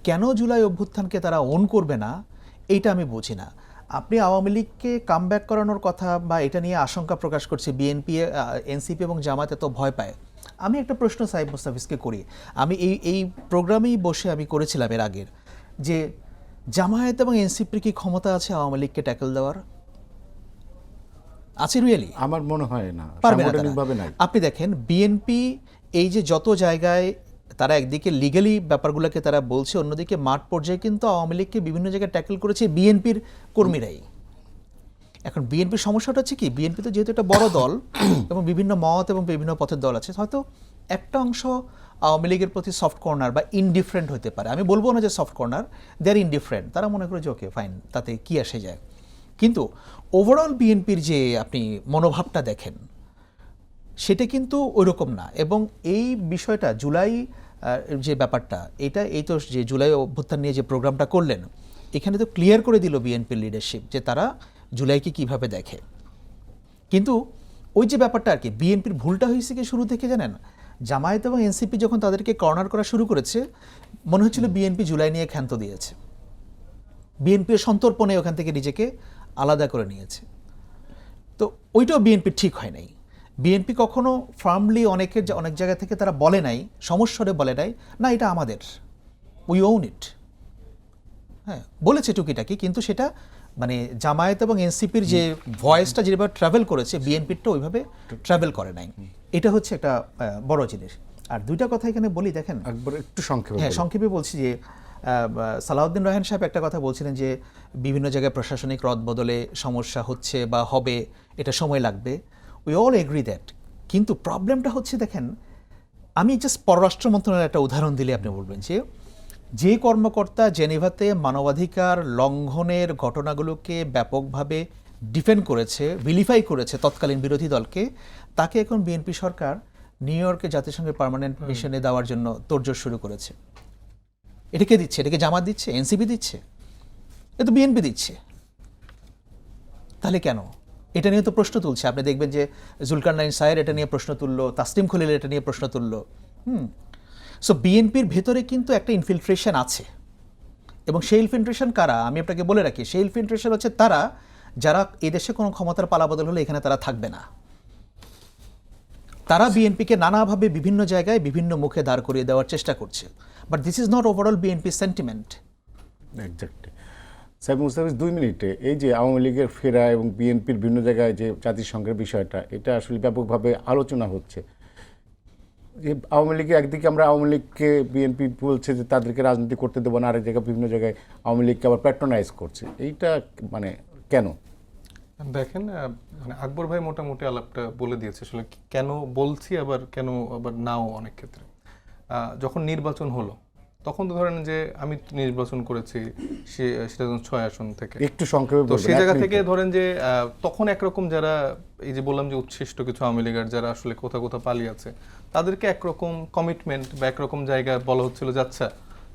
কেন জুলাই অভ্যুত্থানকে তারা ওন করবে না, এইটা আমি বুঝি না। আপনি আওয়ামী লীগকে কামব্যাক করানোর কথা বা এটা নিয়ে আশঙ্কা প্রকাশ করছে বিএনপি, এনসিপি এবং জামায়াত এত ভয় পায়। আমি একটা প্রশ্ন সাইব মুস্তাফিজকে করি, আমি এই প্রোগ্রামেই বসে আমি করেছিলাম এর আগের, যে জামায়াত এবং এনসিপির কি ক্ষমতা আছে আওয়ামী লীগকে ট্যাকল দেওয়ার? আছে রিয়েলি? আমার মনে হয় না, পারবে না সাংগঠনিকভাবে নাই। আপনি দেখেন বিএনপি এই যে যত জায়গায় তারা একদিকে লিগালি ব্যাপারগুলোকে তারা বলছে, অন্যদিকে মাঠ পর্যায়ে কিন্তু আওয়ামী লীগকে বিভিন্ন জায়গায় ট্যাকল করেছে বিএনপির কর্মীরাই। এখন বিএনপির সমস্যাটা হচ্ছে কি, বিএনপি তো যেহেতু একটা বড় দল এবং বিভিন্ন মত এবং বিভিন্ন পথের দল আছে, হয়তো একটা অংশ আওয়ামী লীগের প্রতি সফট কর্নার বা ইনডিফারেন্ট হতে পারে। আমি বলবো না যে সফট কর্নার, দে আর ইনডিফারেন্ট, তারা মনে করে যে ওকে ফাইন, তাতে কি আসে যায়। কিন্তু ওভারঅল বিএনপির যে আপনি মনোভাবটা দেখেন, সেটা কিন্তু ওইরকম না। এবং এই বিষয়টা জুলাই যে ব্যাপারটা, এই তো যে জুলাই অভ্যুত্থান নিয়ে যে প্রোগ্রামটা করলেন, এখানে তো ক্লিয়ার করে দিল বিএনপির লিডারশিপ যে তারা জুলাইকে কিভাবে দেখে। কিন্তু ওই যে ব্যাপারটা আর কি, বিএনপির ভুলটা হয়েছে কি শুরু থেকে জানেন, জামায়াত এবং এনসিপি যখন তাদেরকে কর্নার করা শুরু করেছে, মনে হচ্ছিল বিএনপি জুলাই নিয়ে ক্ষান্ত দিয়েছে, বিএনপির সন্তর্পণে ওখান থেকে নিজেকে আলাদা করে নিয়েছে। তো ওইটাও বিএনপির ঠিক হয় নাই। বিএনপি কখনো ফার্মলি অনেক জায়গা থেকে তারা বলে নাই, সমস্যারে বলে নাই না এটা আমাদের, উই ওন ইট। হ্যাঁ, বলেছে টুকিটাকি, কিন্তু সেটা মানে জামায়াত এবং এনসিপির যে ভয়েসটা যেভাবে ট্রাভেল করেছে, বিএনপিরটা ওইভাবে ট্রাভেল করে নাই। এটা হচ্ছে একটা বড় জিনিস। আর দুইটা কথা এখানে বলি, দেখেন একবার একটু সংক্ষেপে। হ্যাঁ, সংক্ষেপে বলছি যে সালাউদ্দিন রায়হান সাহেব একটা কথা বলছিলেন যে বিভিন্ন জায়গায় প্রশাসনিক রদবদলে সমস্যা হচ্ছে বা হবে, এটা সময় লাগবে। We all agri that. কিন্তু প্রবলেমটা হচ্ছে, দেখেন আমি জাস্ট পররাষ্ট্র মন্ত্রণালয়ের একটা উদাহরণ দিলে আপনি বলবেন যে কর্মকর্তা জেনেভাতে মানবাধিকার লঙ্ঘনের ঘটনাগুলোকে ব্যাপকভাবে ডিফেন্ড করেছে, ভিলিফাই করেছে তৎকালীন বিরোধী দলকে, তাকে এখন বিএনপি সরকার নিউ ইয়র্কে জাতিসংঘের পার্মানেন্ট মিশনে দেওয়ার জন্য তোড়জোড় শুরু করেছে। এটা কে দিচ্ছে? এটাকে জামাত দিচ্ছে? এনসিপি দিচ্ছে? এ তো বিএনপি দিচ্ছে। তাহলে কেন? এটা নিয়ে তো প্রশ্ন তুলছে। আপনি দেখবেন যে জুলকারনাইন সায়ের এটা নিয়ে প্রশ্ন তুললো, তাসলিম খলিল এটা নিয়ে প্রশ্ন তুললো। সো বিএনপির ভেতরে কিন্তু একটা ইনফিলট্রেশন আছে, এবং সেই ইনফিলট্রেশন কারা আমি আপনাকে বলে রাখি, সেই ইনফিলট্রেশন হচ্ছে তারা যারা এদেশে কোনো ক্ষমতার পালাবদল হলে এখানে তারা থাকবে না। তারা বিএনপিকে নানাভাবে বিভিন্ন জায়গায় বিভিন্ন মুখে দাঁড় করিয়ে দেওয়ার চেষ্টা করছে, but this is not overall BNP sentiment. Exactly. সাহেব মুস্তাফিজ, 2 মিনিটে এই যে আওয়ামী লীগের ফেরা এবং বিএনপির বিভিন্ন জায়গায় যে জাতিসংঘের বিষয়টা, এটা আসলে ব্যাপকভাবে আলোচনা হচ্ছে। যে আওয়ামী লীগে একদিকে আমরা আওয়ামী লীগকে বিএনপি বলছে যে তাদেরকে রাজনীতি করতে দেবো না, আরেক জায়গায় বিভিন্ন জায়গায় আওয়ামী লীগকে আবার প্যাট্রোনাইজ করছে, এইটা মানে কেন? দেখেন মানে আকবর ভাই মোটামুটি আলাপটা বলে দিয়েছে আসলে কেন বলছি, আবার কেন আবার নাও। অনেক ক্ষেত্রে যখন নির্বাচন হলো তখন তো ধরেন যে আমি নির্বাচন করেছি সিরাজগঞ্জ 6 আসন থেকে, একটু সংক্ষেপে তো বলবেন, সেই এক জায়গা মিনিটে। থেকে ধরেন যে তখন একরকম যারা এই যে বললাম যে উচ্ছিষ্ট কিছু আওয়ামী লীগের যারা আসলে কোথাও কোথাও পালিয়ে আছে, তাদেরকে একরকম কমিটমেন্ট বা একরকম জায়গায় বলা হচ্ছিল যে আচ্ছা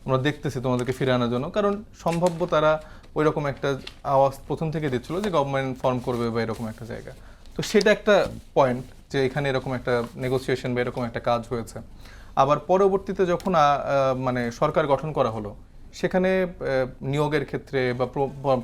আমরা দেখতেছি তোমাদেরকে ফিরে আনার জন্য, কারণ সম্ভাব্য তারা ওই রকম একটা আওয়াজ প্রথম থেকে দিচ্ছিল যে গভর্নমেন্ট ফর্ম করবে বা এরকম একটা জায়গা। তো সেটা একটা পয়েন্ট যে এখানে এরকম একটা নেগোসিয়েশন বা এরকম একটা কাজ হয়েছে। আবার পরবর্তীতে যখন মানে সরকার গঠন করা হলো, সেখানে নিয়োগের ক্ষেত্রে বা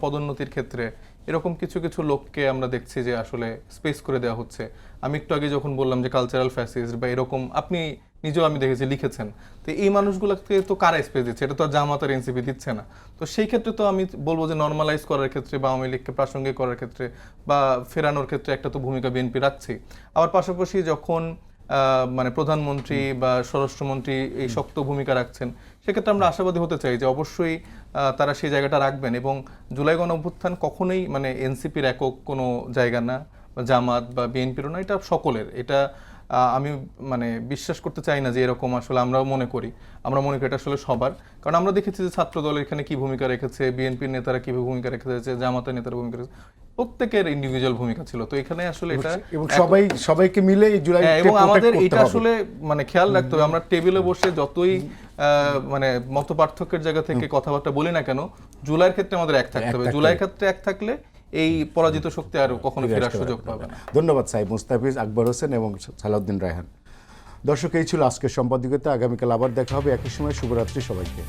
পদোন্নতির ক্ষেত্রে এরকম কিছু কিছু লোককে আমরা দেখছি যে আসলে স্পেস করে দেওয়া হচ্ছে। আমি একটু আগে যখন বললাম যে কালচারাল ফ্যাসিস্ট বা এরকম, আপনি নিজেও আমি দেখেছি লিখেছেন, তো এই মানুষগুলোকে তো কারা স্পেস দিচ্ছে? এটা তো আর জামাত আর এনসিপি দিচ্ছে না। তো সেই ক্ষেত্রে তো আমি বলবো যে নর্মালাইজ করার ক্ষেত্রে বা আওয়ামী লীগকে প্রাসঙ্গিক করার ক্ষেত্রে বা ফেরানোর ক্ষেত্রে একটা তো ভূমিকা বিএনপি রাখছে। আবার পাশাপাশি যখন মানে প্রধানমন্ত্রী বা স্বরাষ্ট্রমন্ত্রী এই শক্ত ভূমিকা রাখছেন, সেক্ষেত্রে আমরা আশাবাদী হতে চাই যে অবশ্যই তারা সেই জায়গাটা রাখবেন। এবং জুলাই গণ অভ্যুত্থান কখনোই মানে এনসিপির একক কোনো জায়গা না, বা জামাত বা বিএনপিরও না, এটা সকলের। এটা আমি মানে বিশ্বাস করতে চাই না যে এরকম আসলে আমরাও মনে করি এটা আসলে সবার। কারণ আমরা দেখেছি যে ছাত্র দল এখানে কি ভূমিকা রেখেছে, বিএনপির নেতারা কি ভূমিকা রেখেছে, জামাতের নেতারা ভূমিকা রেখেছে, প্রত্যেকের ইন্ডিভিজুয়াল ভূমিকা ছিল। তো এখানে আসলে এটা এবং সবাইকে মিলে এই জুলাই এবং আমাদের এটা আসলে মানে খেয়াল রাখতে হবে, আমরা টেবিলে বসে যতই মানে মত পার্থক্যের জায়গা থেকে কথাবার্তা বলি না কেন, জুলাইয়ের ক্ষেত্রে আমাদের এক থাকতে হবে। জুলাইয়ের ক্ষেত্রে এক থাকলে এই পরাজিত শক্তি আর কখনো ফেরার সুযোগ পাবে না। ধন্যবাদ সাহেব মুস্তাফিজ, আকবর হোসেন এবং সালাউদ্দিন রায়হান। দর্শক, এই ছিল আজকের সম্পাদকীয়তে। আগামীকাল আবার দেখা হবে একই সময়। শুভরাত্রি সবাইকে।